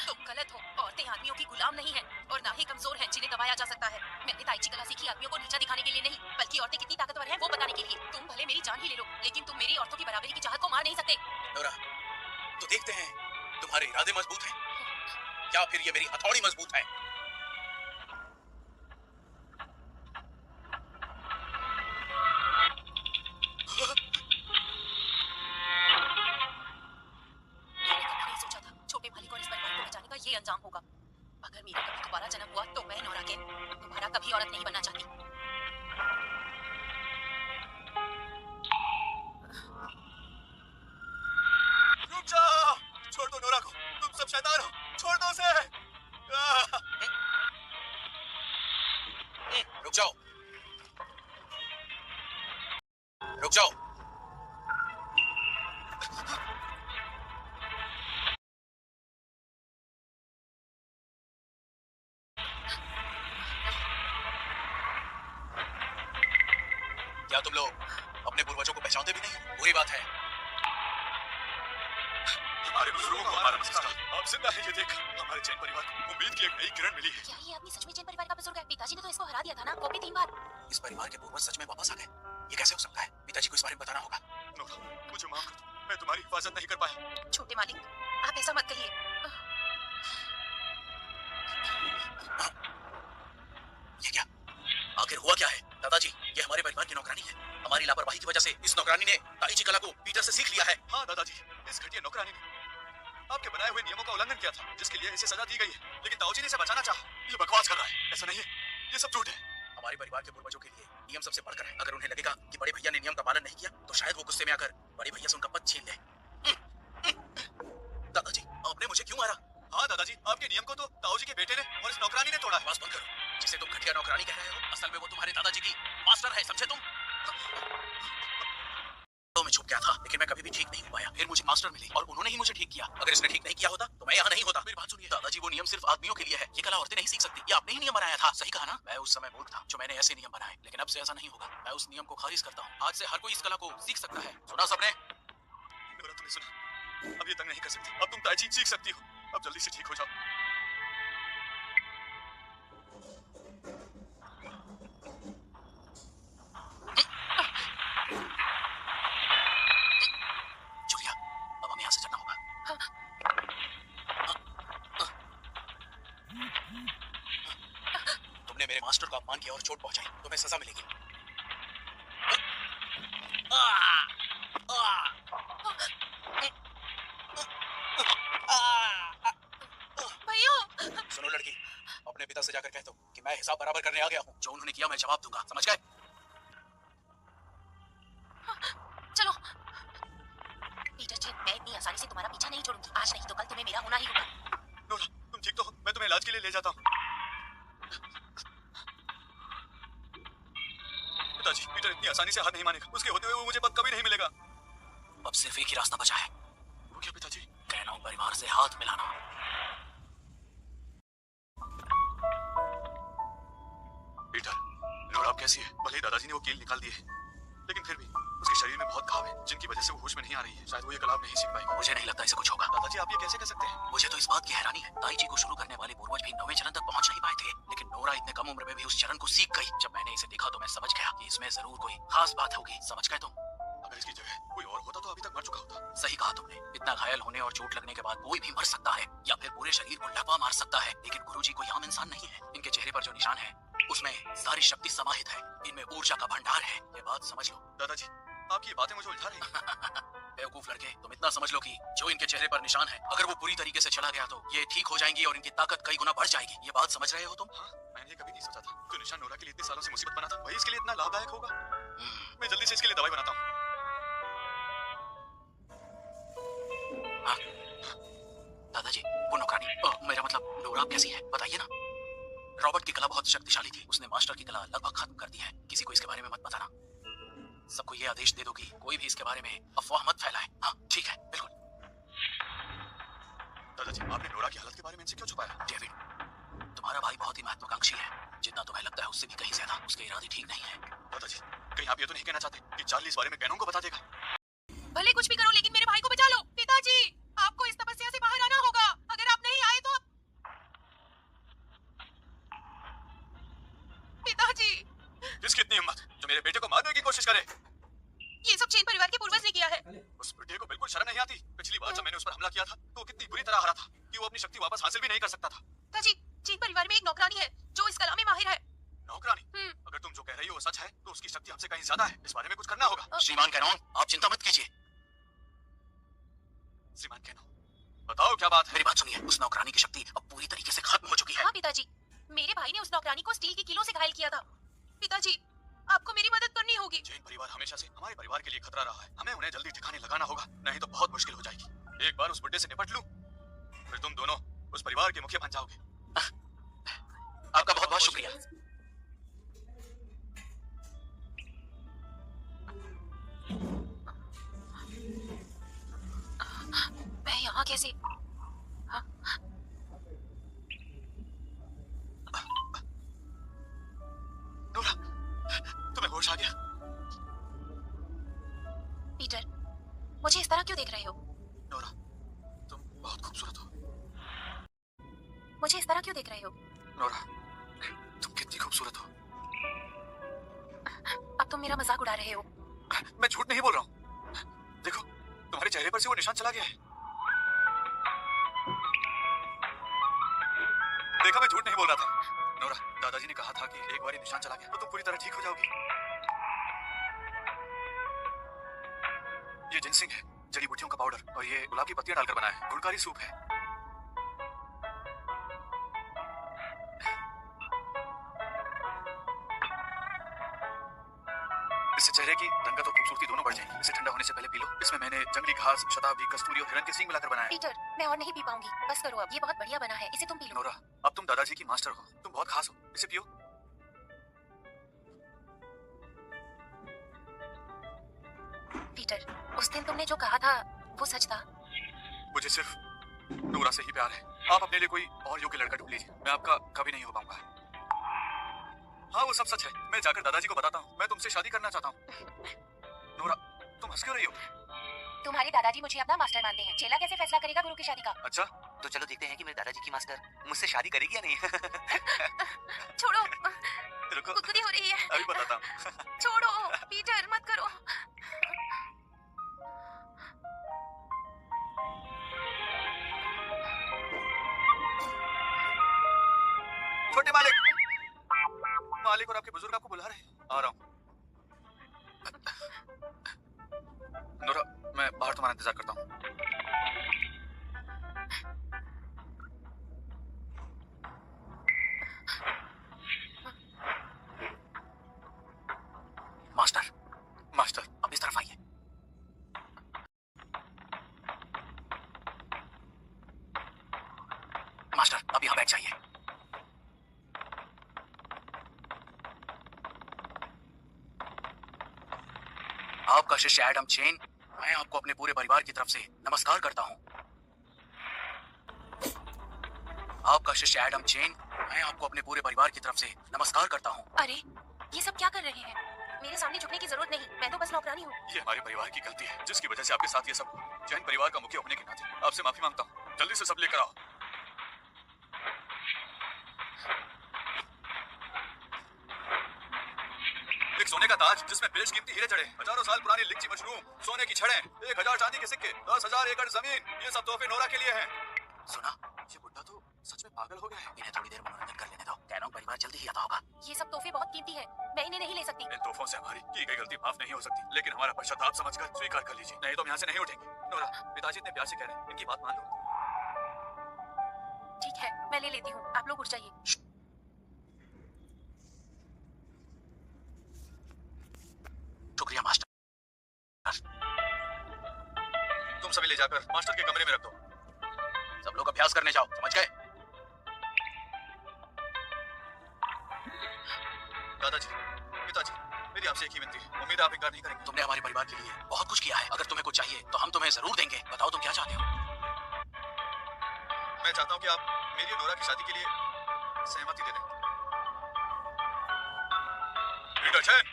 तुम गलत हो। औरतें आदमियों की गुलाम नहीं है और ना ही कमजोर हैं जिन्हें दबाया जा सकता है। मैंने ताइची कला सीखी आदमियों को नीचा दिखाने के लिए नहीं, बल्कि औरतें कितनी ताकतवर हैं वो बताने के लिए। तुम भले मेरी जान ही ले लो, लेकिन तुम मेरी औरतों की बराबरी की चाहत को मार नहीं सकते।
नोरा, तो देखते हैं तुम्हारे इरादे मजबूत हैं या फिर ये मेरी हथौड़ी मजबूत है।
ये अंजाम होगा। अगर मेरा कभी दोबारा जन्म हुआ तो मैं नोरा के दोबारा कभी औरत नहीं बनना चाहती।
रुक जाओ, छोड़ दो नोरा को। तुम सब शैतान हो, छोड़ दो उसे।
रुक जाओ, रुक जाओ। क्या तुम लोग अपने पूर्वजों को पहचानते भी नहीं? बुरी बात है।
हमारे बुजुर्गों को हमारा नमस्कार। आप जिंदा हैं ये देख हमारे जैन परिवार को उम्मीद की एक नई किरण मिली है।
क्या ये आदमी सच में जैन परिवार का बुजुर्ग है? पिताजी ने तो इसको हरा दिया था ना, वो भी 3 बार।
इस परिवार के पूर्वज सच में वापस आ गए? ये कैसे हो सकता है? पिताजी को इस बारे में बताना होगा।
नोरा, मुझे माफ कर दो, मैं तुम्हारी हिफाजत नहीं कर पाया।
छोटे मालिक, आप ऐसा मत कहिए।
ये क्या? आखिर हुआ क्या है? दादाजी, ये हमारे परिवार की नौकरानी है। हमारी लापरवाही की वजह से इस नौकरानी ने ताइची कला को पीटर से सीख लिया है।
हाँ दादाजी, इस घटिया नौकरानी ने आपके बनाए हुए नियमों का उल्लंघन किया था, जिसके लिए इसे सजा दी गई है। लेकिन ताऊजी ने इसे बचाना चाहा। ये बकवास कर रहा है, ऐसा नहीं है, ये सब झूठ है।
हमारे परिवार के पूर्वजों के लिए नियम सबसे बढ़कर है। अगर उन्हें लगेगा कि बड़े भैया ने नियम का पालन नहीं किया तो शायद वो गुस्से में आकर बड़े भैया से उनका पद छीन ले। दादाजी, आपने मुझे क्यों मारा?
हाँ दादाजी, आपके नियम को तो ताऊजी के बेटे ने और इस नौकरानी ने तोड़ा है।
बस बंद करो। जिसे तुम घटिया नौकरानी कह रहे हो, असल में वो तुम्हारे दादाजी की मास्टर है, समझे तुम? तो मैं छुप गया था, लेकिन मैं कभी भी ठीक नहीं हो पाया। फिर मुझे मास्टर मिले और उन्होंने ही मुझे ठीक किया। अगर इसने ठीक नहीं किया होता तो मैं यहाँ नहीं होता। मेरी बात सुनिए दादाजी, वो नियम सिर्फ आदमियों के लिए है। ये कला औरतें नहीं सीख सकती। ये आपने ही नियम बनाया था, सही कहा ना? मैं उस समय मूर्ख था जो मैंने ऐसे नियम बनाए, लेकिन अब से ऐसा नहीं होगा। मैं उस नियम को खारिज करता हूँ। आज से हर कोई इस कला को सीख सकता है। सुना सबने?
तुमने सुना? अब ये तंग नहीं कर सकती। अब तुम ताइची सीख सकती हो। अब जल्दी से ठीक हो जाओ।
जूलिया, अब हमें यहाँ से चलना होगा। तुमने मेरे मास्टर को अपमान किया और चोट पहुंचाई, तुम्हें सजा मिलेगी। सुनो लड़की, अपने पिता से जाकर कह दो कि मैं हिसाब बराबर करने आ गया हूँ। जो उन्होंने किया मैं जवाब दूंगा, समझ गए?
चलो पीटर जी, मैं इतनी आसानी से तुम्हारा पीछा नहीं छोड़ूंगी। आज नहीं तो कल तुम्हें मेरा होना ही होगा।
नोरा, तुम ठीक तो हो? मैं तुम्हें इलाज के लिए ले जाता हूँ। पिताजी, पीटर इतनी आसानी से हाथ नहीं मानेगा। उसके होते हुए वो मुझे पद कभी नहीं मिलेगा।
अब सिर्फ एक ही रास्ता बचा है।
वो क्या पिताजी?
कैनों परिवार से हाथ मिलाना।
पीटर, नोरा अब कैसी है? भले ही दादाजी ने वो कील निकाल दी है, लेकिन फिर भी उसकी शरीर में बहुत घाव है जिनकी वजह से वो होश में नहीं आ रही है। शायद वो ये कलाम नहीं सीख पाएगी।
मुझे नहीं लगता इसे कुछ होगा।
दादाजी आप ये कैसे कर सकते हैं?
मुझे तो इस बात की हैरानी है, ताई जी को शुरू करने वाले पूर्वज भी 9वें चरण तक पहुंच नहीं पाए थे, लेकिन नोरा इतने कम उम्र में भी उस चरण को सीख गई। जब मैंने इसे देखा तो मैं समझ गया कि इसमें जरूर कोई खास बात होगी। समझ गए तुम?
अगर इसकी जगह कोई और होता तो अभी तक मर चुका होता।
सही कहा तुमने। इतना घायल होने और चोट लगने के बाद कोई भी मर सकता है या फिर पूरे शरीर को लकवा मार सकता है, लेकिन गुरुजी कोई आम इंसान नहीं है। इनके चेहरे पर जो निशान है उसमें सारी शक्ति समाहित है, इनमें ऊर्जा का भंडार है। ये बात समझ लो।
दादाजी आपकी ये बातें मुझे उलझा रही हैं।
बेवकूफ लड़के, तुम इतना समझ लो कि जो इनके चेहरे पर निशान है अगर वो पूरी तरीके से चला गया तो ये ठीक हो जाएंगी और इनकी ताकत कई गुना बढ़ जाएगी। ये बात समझ रहे हो तुम?
हाँ, मैंने ये कभी नहीं सोचा था। जो निशान नोरा के लिए इतने सालों से मुसीबत बना था वही इसके लिए इतना लाभदायक होगा। मैं जल्दी से इसके लिए दवाई बनाता हूँ।
हाँ। दादाजी वो नौकरानी, मेरा मतलब नोरा कैसी है बताइए ना। रॉबर्ट की कला बहुत शक्तिशाली थी, उसने मास्टर की कला लगभग खत्म कर दी है। किसी को इसके बारे में मत बताना। सबको ये आदेश दे दो कि कोई भी इसके बारे में अफवाह मत फैलाए। हाँ ठीक है, बिल्कुल।
दादाजी आपने नोरा की हालत के बारे में इनसे क्यों छुपाया?
डेविड, तुम्हारा भाई बहुत ही महत्वाकांक्षी है। जितना तुम्हें लगता है उससे भी कहीं ज्यादा। उसके इरादे ठीक नहीं है।
दादाजी कहीं आप ये तो नहीं कहना चाहते कि चार्ली इस बारे में कैनोन को बता देगा?
भले कुछ भी करो लेकिन मेरे भाई को बचा लो। पिताजी आपको इस तपस्या से बाहर आना होगा। अगर आप नहीं आए तो पिताजी।
किसकी इतनी हिम्मत जो मेरे बेटे को मारने की कोशिश करे?
ये सब चेन परिवार के पूर्वज ने किया है।
उस बेटे को बिल्कुल शर्म नहीं आती। पिछली बार जब मैंने उस पर हमला किया था तो वो कितनी बुरी तरह हारा था कि वो अपनी शक्ति वापस हासिल भी नहीं कर सकता था।
पिताजी चेन परिवार में एक नौकरानी है जो इस कला में माहिर है।
नौकरानी? अगर तुम जो कह रही हो वो सच है तो उसकी शक्ति हमसे कहीं ज्यादा है। इस बारे में कुछ करना होगा।
श्रीमान कैनोन, आप चिंता मत कीजिए।
श्रीमान कैनोन बताओ क्या बात है?
मेरी बात सुनिए, उस नौकरानी की शक्ति अब पूरी तरीके से खत्म हो चुकी है।
हाँ पिताजी, मेरे भाई ने उस नौकरानी को स्टील की कीलों से घायल किया था। पिताजी आपको मेरी मदद करनी होगी।
जैन परिवार हमेशा से हमारे परिवार के लिए खतरा रहा है। हमें उन्हें जल्दी ठिकाने लगाना होगा, नहीं तो बहुत मुश्किल हो जाएगी। एक बार उस बुड्ढे से निपट लूं, फिर तुम दोनों उस परिवार के मुखिया बन जाओगे।
आपका बहुत बहुत शुक्रिया।
मैं यहाँ कैसे? हाँ?
नोरा, तुम्हें होश आ गया?
पीटर, मुझे इस तरह क्यों देख रहे हो?
नोरा, तुम बहुत खूबसूरत हो।
मुझे इस तरह क्यों देख रहे हो?
नोरा, तुम कितनी खूबसूरत हो।
अब तुम मेरा मजाक उड़ा रहे हो।
मैं झूठ नहीं बोल रहा हूँ। देखो, तुम्हारे चेहरे पर से वो निशान चला गया है। देखा, मैं झूठ नहीं बोल रहा था। नोरा, दादाजी ने कहा था कि एक बार ये निशान चला गया तो तुम पूरी तरह ठीक हो जाओगी। ये जिनसिंग है, जड़ी बूटियों का पाउडर, और ये गुलाब की पत्तियां डालकर बना है। गुलकारी सूप है। इससे चेहरे की रंगत और खूबसूरती दोनों बढ़ जाएंगी। इसे ठंडा होने से पहले पी लो। इसमें मैंने जंगली घास, शताब्दी, कस्तूरी और हिरन के सींग मिलाकर बनाया है।
पीटर, मैं और नहीं पी पाऊंगी। बस करो अब, ये बहुत बढ़िया बना है। इसे तुम पी लो।
नोरा, अब तुम दादाजी की मास्टर हो। तुम बहुत खास हो। इसे पियो।
पीटर, उस दिन तुमने जो कहा था वो सच था।
मुझे सिर्फ नोरा से ही प्यार है। आप अपने लिए कोई और योग्य लड़का ढूंढ लीजिए। मैं आपका कभी नहीं हो पाऊंगा। हाँ, वो सब सच है। मैं जाकर दादाजी को बताता हूँ। मैं तुमसे शादी करना चाहता हूँ। नोरा, तुम हंस क्यों रही हो?
तुम्हारे दादाजी मुझे अपना मास्टर मानते हैं। चेला कैसे फैसला करेगा गुरु की शादी का?
अच्छा,
तो चलो देखते हैं कि मेरे दादाजी की मास्टर मुझसे शादी करेगी या नहीं।
छोड़ो,
रुको,
गुदगुदी हो रही है।
अभी बताता हूँ।
छोड़ो पीटर, मत करो।
छोटे मालिक, मालिक और आपके बुजुर्ग आपको बुला रहे हैं। आ रहा हूँ। नोरा, मैं बाहर तुम्हारा इंतजार करता हूँ।
मास्टर,
मास्टर,
अब इस तरफ आइए। मास्टर, अब यहाँ बैठ जाइए। आपका शिष्य एडम चेन, मैं आपको अपने पूरे परिवार की तरफ से नमस्कार करता हूँ। आपका शिष्य एडम चेन, मैं आपको अपने पूरे परिवार की तरफ से नमस्कार करता हूँ।
अरे, ये सब क्या कर रहे हैं? मेरे सामने झुकने की जरूरत नहीं, मैं तो बस नौकरानी हूँ।
ये हमारे परिवार की गलती है जिसकी वजह से आपके साथ ये सब हुआ। जैन परिवार का मुखिया होने के नाते आपसे माफी मांगता हूँ। जल्दी से सब लेकर आओ। एक सोने का ताज जिसमें बेशकीमती हीरे जड़े, हजारों साल पुरानी लिच्ची मशरूम, सोने की छड़ें, 1000 चांदी के सिक्के, 10,000 एकड़ जमीन, ये सब तोहफे नोरा के लिए हैं। सुना, ये बुड्ढा तो सच में पागल हो गया है। इन्हें थोड़ी देर मनोरंजन कर लेने दो। कैनोंग परिवार जल्दी ही आता होगा।
ये सब तोहफे बहुत कीमती है, मैं इन्हें नहीं ले सकती।
इन तोहफों से हमारी की गई गलती माफ नहीं हो सकती, लेकिन हमारा पश्चाताप समझकर स्वीकार कर लीजिए, नहीं तो हम यहाँ से नहीं उठेंगे। नोरा, पिताजी इतने प्यार से कह रहे हैं, इनकी बात मान लो।
ठीक है, मैं ले लेती हूँ, आप लोग उठ जाइए।
शुक्रिया मास्टर।
तुम सभी ले जाकर मास्टर के कमरे में रख दो।
सब लोग अभ्यास करने जाओ, समझ गए?
दादाजी, पिताजी, मेरी आपसे एक ही विनती है, उम्मीद है आप इनकार नहीं करेंगे।
तुमने हमारे परिवार के लिए बहुत कुछ किया है, अगर तुम्हें कुछ चाहिए तो हम तुम्हें जरूर देंगे। बताओ तुम क्या चाहते हो?
मैं चाहता हूँ कि आप मेरी और नोरा की शादी के लिए सहमति दे दें। पीटर चैन,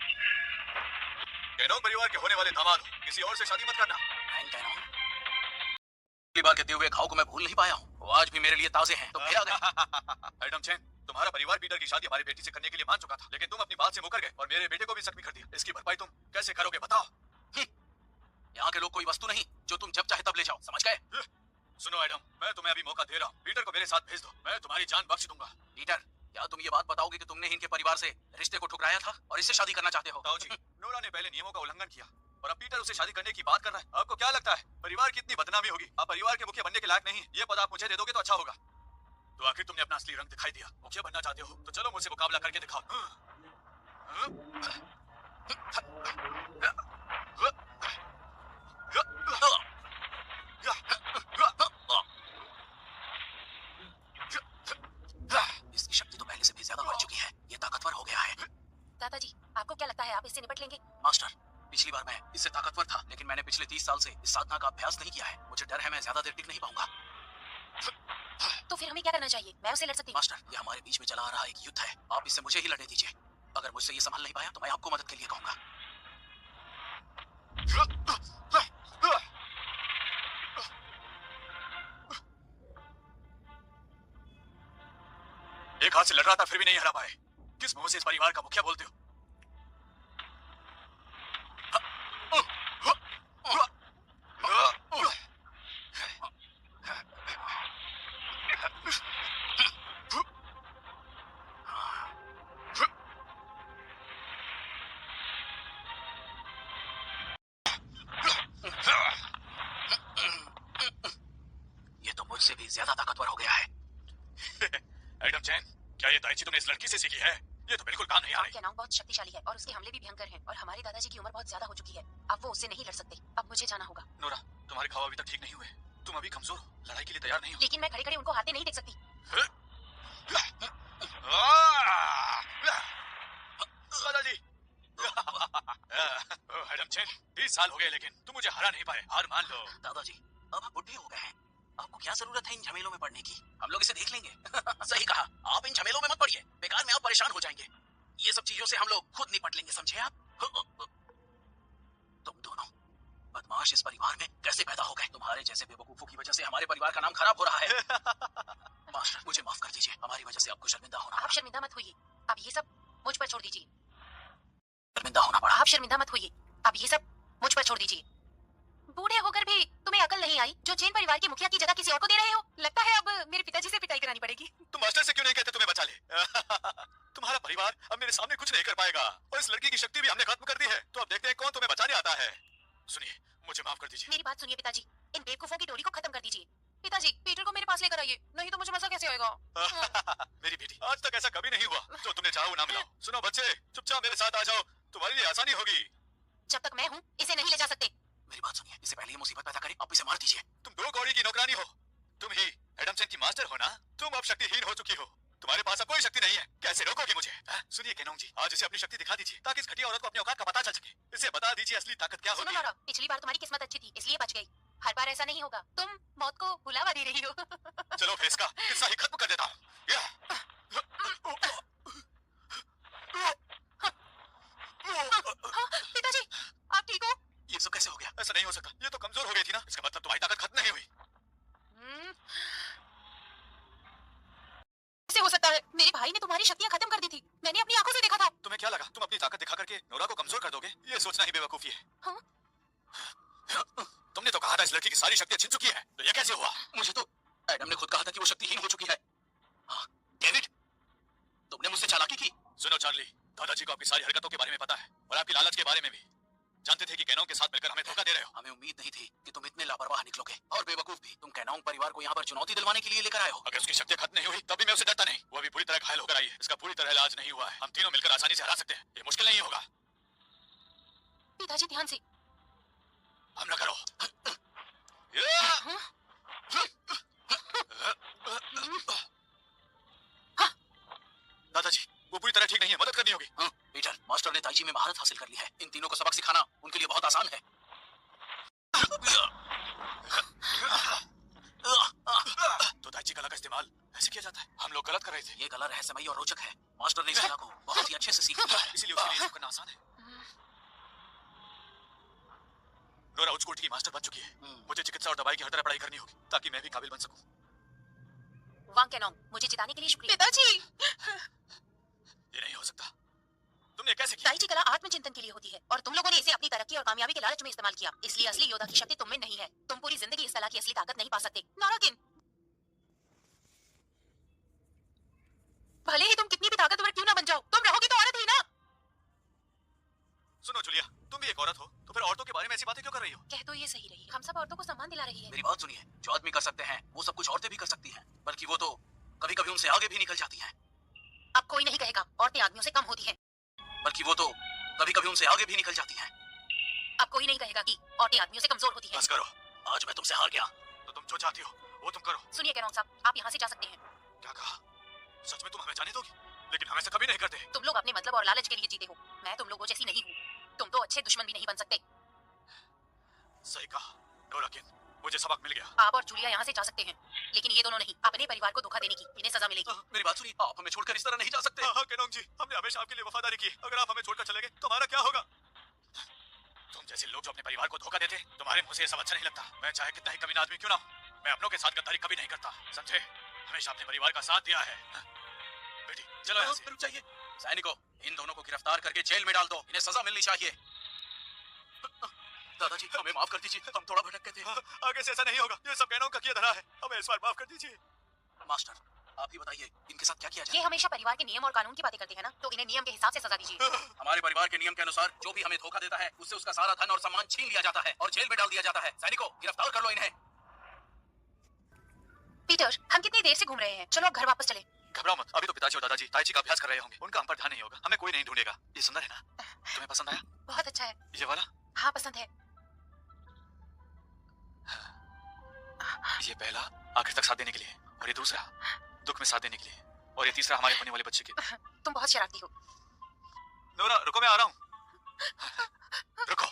कैनोंग परिवार के होने वाले दामाद, किसी और से शादी मत करना।
पिछली बार कहते हुए घाव को मैं भूल नहीं पाया हूँ, वो आज भी मेरे लिए ताजे हैं। तो फिर आ गए।
एडम चैन, तुम्हारा परिवार पीटर की शादी हमारी बेटी से करने के लिए मान चुका था, लेकिन तुम अपनी बात से मुकर गए और मेरे बेटे को भी जख्मी कर दिया। इसकी भरपाई तुम कैसे करोगे बताओ?
यहाँ के लोग कोई वस्तु नहीं जो तुम जब चाहे तब ले जाओ, समझ गए?
सुनो एडम, मैं तुम्हें अभी मौका दे रहा हूँ, पीटर को मेरे साथ भेज दो, मैं तुम्हारी जान बख्श दूंगा।
पीटर, क्या तुम ये बात बताओगे कि तुमने इनके परिवार से रिश्ते को ठुकराया था और इससे शादी करना चाहते हो?
ताऊ जी, नोरा ने पहले नियमों का उल्लंघन किया और अब पीटर उसे शादी करने की बात कर रहा है। आपको क्या लगता है परिवार की इतनी बदनामी होगी? आप परिवार के मुखिया बनने के लायक नहीं, ये पद आप मुझे दे दोगे तो अच्छा होगा। तो आखिर तुमने अपना असली रंग दिखाई दिया, मुखिया बनना चाहते हो तो चलो मुझसे मुकाबला करके दिखाओ।
इसकी शक्ति तो पहले से भी ज्यादा बढ़ चुकी है, ये ताकतवर हो गया है।
दादाजी, आपको क्या लगता है आप इससे निपट लेंगे?
मास्टर, पिछली बार मैं इससे ताकतवर था, लेकिन मैंने पिछले 30 साल से इस साधना का अभ्यास नहीं किया है। मुझे डर है मैं ज्यादा देर टिक नहीं पाऊंगा।
तो फिर हमें क्या करना चाहिए? मैं उसे लड़ सकती हूँ।
मास्टर, ये हमारे बीच में चला आ रहा एक युद्ध है, आप इससे मुझे ही लड़ने दीजिए। अगर मुझसे ये संभाल नहीं पाया तो मैं आपको मदद के लिए कहूंगा।
एक हाथ से लड़ रहा था फिर भी नहीं हरा पाए, किस मुंह से इस परिवार का मुखिया बोलते हो?
ये तो मुझसे भी ज्यादा ताकतवर हो गया है।
एडम चैन, क्या ये ताइची तुमने इस लड़की से सीखी है? ये तो बिल्कुल काम नहीं आ रही।
कैनोंग बहुत शक्तिशाली है और उसके हमले भी भयंकर हैं और हमारे दादाजी की उम्र बहुत ज्यादा हो चुकी है, अब वो उससे नहीं लड़ सकते। अब मुझे जाना होगा।
नोरा, तुम्हारे घाव अभी तक ठीक नहीं हुए, तुम अभी कमजोर हो, लड़ाई के लिए तैयार नहीं हो।
लेकिन मैं खड़े खड़े उनको हारते नहीं देख सकती।
दादाजी। एडम चैन, 20 साल हो गए लेकिन तुम मुझे हरा नहीं पाए, हार मान लो।
दादाजी, अब आप बुढ़े हो गए हैं, आपको क्या जरूरत है इन झमेलों में पड़ने की? हम लोग इसे देख लेंगे। सही कहा, आप इन झमेलों में मत पड़िए, बेकार में आप परेशान हो जाएंगे। ये सब चीजों से हम लोग खुद निपट लेंगे, समझे आप? तुम दोनों बदमाश इस परिवार में कैसे पैदा हो गए? तुम्हारे जैसे बेवकूफों की वजह से हमारे परिवार का नाम खराब हो रहा है। मास्टर, मुझे माफ कर दीजिए, हमारी वजह से आपको शर्मिंदा होना।
आप शर्मिंदा मत होइए, अब ये सब मुझ पर छोड़ दीजिए।
शर्मिंदा होना पड़ा।
आप शर्मिंदा मत होइए, अब ये सब मुझ पर छोड़ दीजिए। बूढ़े होकर भी तुम्हें अकल नहीं आई जो जैन परिवार के मुखिया की जगह किसी और को दे रहे हो? लगता है अब मेरे पिताजी से पिटाई करानी पड़ेगी।
तुम मास्टर से क्यों नहीं कहते तुम्हें बचा ले? तुम्हारा परिवार अब मेरे सामने कुछ नहीं कर पाएगा और इस लड़की की शक्ति भी हमने खत्म कर दी है, तो अब देखते हैं कौन तुम्हें बचाने आता है। सुनिए, मुझे माफ कर दीजिए।
मेरी बात सुनिए पिताजी, इन बेवकूफों की टोली को खत्म कर दीजिए। पिताजी, पीटर को मेरे पास लेकर आइए, नहीं तो मुझे मजा कैसे आएगा?
मेरी बेटी, आज तक ऐसा कभी नहीं हुआ, जो तुमने चाहा वो ना मिला। सुनो बच्चे, चुपचाप मेरे साथ आ जाओ, तुम्हारे लिए आसानी होगी।
जब तक मैं हूँ इसे नहीं ले जा सकते।
मेरी बात सुनिए, इससे पहले ये मुसीबत पैदा करे, आप इसे मार दीजिए।
तुम 2 कौड़ी की नौकरानी हो, तुम ही एडम चैन की मास्टर हो ना? तुम अब शक्तिहीन हो चुकी हो, तुम्हारे पास अब कोई शक्ति नहीं है, कैसे रोकोगे मुझे? सुनिए कैनोंग जी, आज इसे अपनी शक्ति दिखा दीजिए ताकि इस घटिया औरत को अपनी औकात का पता चल सके। इसे बता दीजिए असली ताकत क्या
सुनो
होती है।
नोरा, पिछली बार तुम्हारी किस्मत अच्छी थी इसलिए बच गई, हर बार ऐसा नहीं होगा। तुम मौत को बुलावा दे रही हो।
चलो फिर इसका किस्सा ही खत्म कर देता हूँ।
पिताजी, आप ठीक हो?
ये सब कैसे हो गया? ऐसा नहीं हो सकता, ये तो कमजोर हो गई थी ना, इसका मतलब तुम्हारी ताकत खत्म नहीं हुई।
कैसे हो सकता है? मेरे भाई ने तुम्हारी शक्तियां खत्म कर दी थी, मैंने अपनी आंखों से देखा था।
तुम्हें क्या लगा तुम अपनी ताकत दिखा करके नोरा को कमजोर कर दोगे? ये सोचना ही बेवकूफी है।
हाँ?
तुमने तो कहा था इस लड़की की सारी शक्तियां छिन चुकी है, तो ये कैसे हुआ? मुझे तो एडम ने खुद कहा था कि वो शक्तिहीन हो चुकी है। हाँ, डेविड, तुमने मुझसे चालाकी की। सुनो चार्ली, दादाजी को आपकी सारी हरकतों के बारे में पता है और आपकी लालच के बारे में भी। जानते थे कि कैनोंग के साथ मिलकर हमें धोखा दे रहे हो। हमें उम्मीद नहीं थी कि तुम इतने लापरवाह निकलोगे और बेवकूफ भी। तुम कैनोंग परिवार को यहाँ पर चुनौती दिलवाने के लिए लेकर आए हो। अगर उसकी शक्तियां खत्म नहीं हुई तब भी मैं उसे डरता नहीं। वो अभी पूरी तरह घायल होकर आई है, इसका पूरी तरह इलाज नहीं हुआ है। हम तीनों मिलकर आसानी से हरा सकते हैं, ये मुश्किल नहीं होगा।
पिताजी ध्यान से।
हमला करो। दादाजी, वो पूरी तरह ठीक नहीं है, मदद करनी होगी। पीटर, मास्टर ने ताइची में महारत हासिल कर ली है। इन तीनों को सबक सिखाना उनके लिए बहुत आसान है। तो ताइची कला का इस्तेमाल ऐसे किया जाता है? हम लोग गलत कर रहे थे। ये कला रहस्यमयी और रोचक है। मास्टर ने इस कला को बहुत ही अच्छे से सीख लिया है, इसीलिए उसके लिए करना आसान है। नोरा उच्च कोटि की मास्टर बन चुकी है। मुझे चिकित्सा और दवाई की हर तरह पढ़ाई करनी होगी ताकि मैं भी काबिल बन सकूं।
वांग कैनोंग, मुझे जिताने के लिए शुक्रिया। पिताजी,
ये नहीं हो सकता। तुमने कैसे किया?
ताइची कला आत्मचिंतन के लिए होती है और तुम लोगों ने इसे अपनी तरक्की और कामयाबी के लालच में इस्तेमाल किया। इसलिए असली योद्धा की शक्ति तुम में नहीं है। तुम पूरी जिंदगी इस कला की असली ताकत नहीं पा सकते। नाराकिन, भले ही तुम कितनी भी ताकतवर क्यों ना बन जाओ, तुम रहोगी तो औरत ही ना।
सुनो जूलिया, तुम भी एक औरत हो, तो फिर औरतों के बारे में ऐसी बातें क्यों कर रही हो?
कह तो ये सही रही, हम सब औरतों को सम्मान दिला रही है।
मेरी बात सुनिए, जो आदमी कर सकते हैं वो सब कुछ औरतें भी कर सकती हैं, बल्कि वो तो कभी कभी उनसे आगे भी निकल जाती हैं।
अब कोई नहीं कहेगा औरतें आदमियों से कम होती हैं।
बल्कि वो तो कभी कभी उनसे आगे भी निकल जाती हैं।
अब कोई नहीं कहेगा कि औरतें आदमियों से कमजोर होती हैं।
बस करो, आज मैं तुमसे हार गया, तो तुम जो चाहती हो वो तुम करो।
सुनिए कैनोंग साहब, आप यहाँ से जा सकते हैं।
क्या कहा? सच में तुम हमें जाने दोगी? लेकिन हम ऐसा कभी नहीं करते।
तुम लोग अपने मतलब और लालच के लिए जीते हो। मैं तुम लोगों जैसी नहीं हूँ। तुम तो अच्छे दुश्मन भी नहीं बन सकते।
सही कहा नोराकिन, मुझे सबक मिल गया।
आप और जूलिया यहाँ से जा सकते हैं, लेकिन ये दोनों नहीं। अपने परिवार को धोखा देने की इन्हें सजा मिलेगी।
मेरी बात सुनिए, आप हमें छोड़कर इस तरह नहीं जा सकते। हाँ कैनोंग जी, हमने हमेशा आपके लिए वफादारी की। अगर आप हमें छोड़कर चले गए तो हमारा क्या होगा? तुम जैसे लोग जो अपने परिवार को धोखा देते, तुम्हारे मुंह से ये सब अच्छा नहीं लगता। मैं चाहे कितना ही कमीना आदमी क्यों ना हूं, मैं अपनों के साथ गद्दारी कभी नहीं करता, समझे? हमेशा अपने परिवार का साथ दिया है। बेटी चलो यहाँ से। रुक जाइए सैनिकों, इन दोनों को गिरफ्तार करके जेल में डाल दो, इन्हें सजा मिलनी चाहिए। दादाजी हमें माफ कर दीजिए, हम थोड़ा भटक गए थे। आगे से ऐसा नहीं होगा, ये सब कैनों का किया धरा है, हमें इस बार माफ कर दीजिए। मास्टर आप ही बताइए, इनके साथ क्या किया जाए?
ये हमेशा परिवार के नियम और कानून की बातें करते हैं ना, तो इन्हें नियम के हिसाब से सजा दीजिए।
हमारे परिवार के नियम के अनुसार जो भी हमें धोखा देता है उससे उसका सारा धन और सम्मान छीन लिया जाता है और जेल में डाल दिया जाता है। सैनिकों गिरफ्तार कर लो इन्हें।
पीटर, हम कितनी देर से घूम रहे हैं, चलो अब घर वापस चले।
घबराओ मत, अभी तो पिताजी और दादाजी ताइची का अभ्यास कर रहे होंगे, उनका हम पर ध्यान नहीं होगा, हमें कोई नहीं ढूंढेगा। ये सुंदर है ना? तुम्हें पसंद आया?
बहुत अच्छा है।
ये वाला?
हाँ पसंद है।
ये पहला आखिर तक साथ देने के लिए, और ये दूसरा दुख में साथ देने के लिए, और ये तीसरा हमारे होने वाले बच्चे के।
तुम बहुत शरारती हो।
नोरा रुको, मैं आ रहा हूँ। रुको,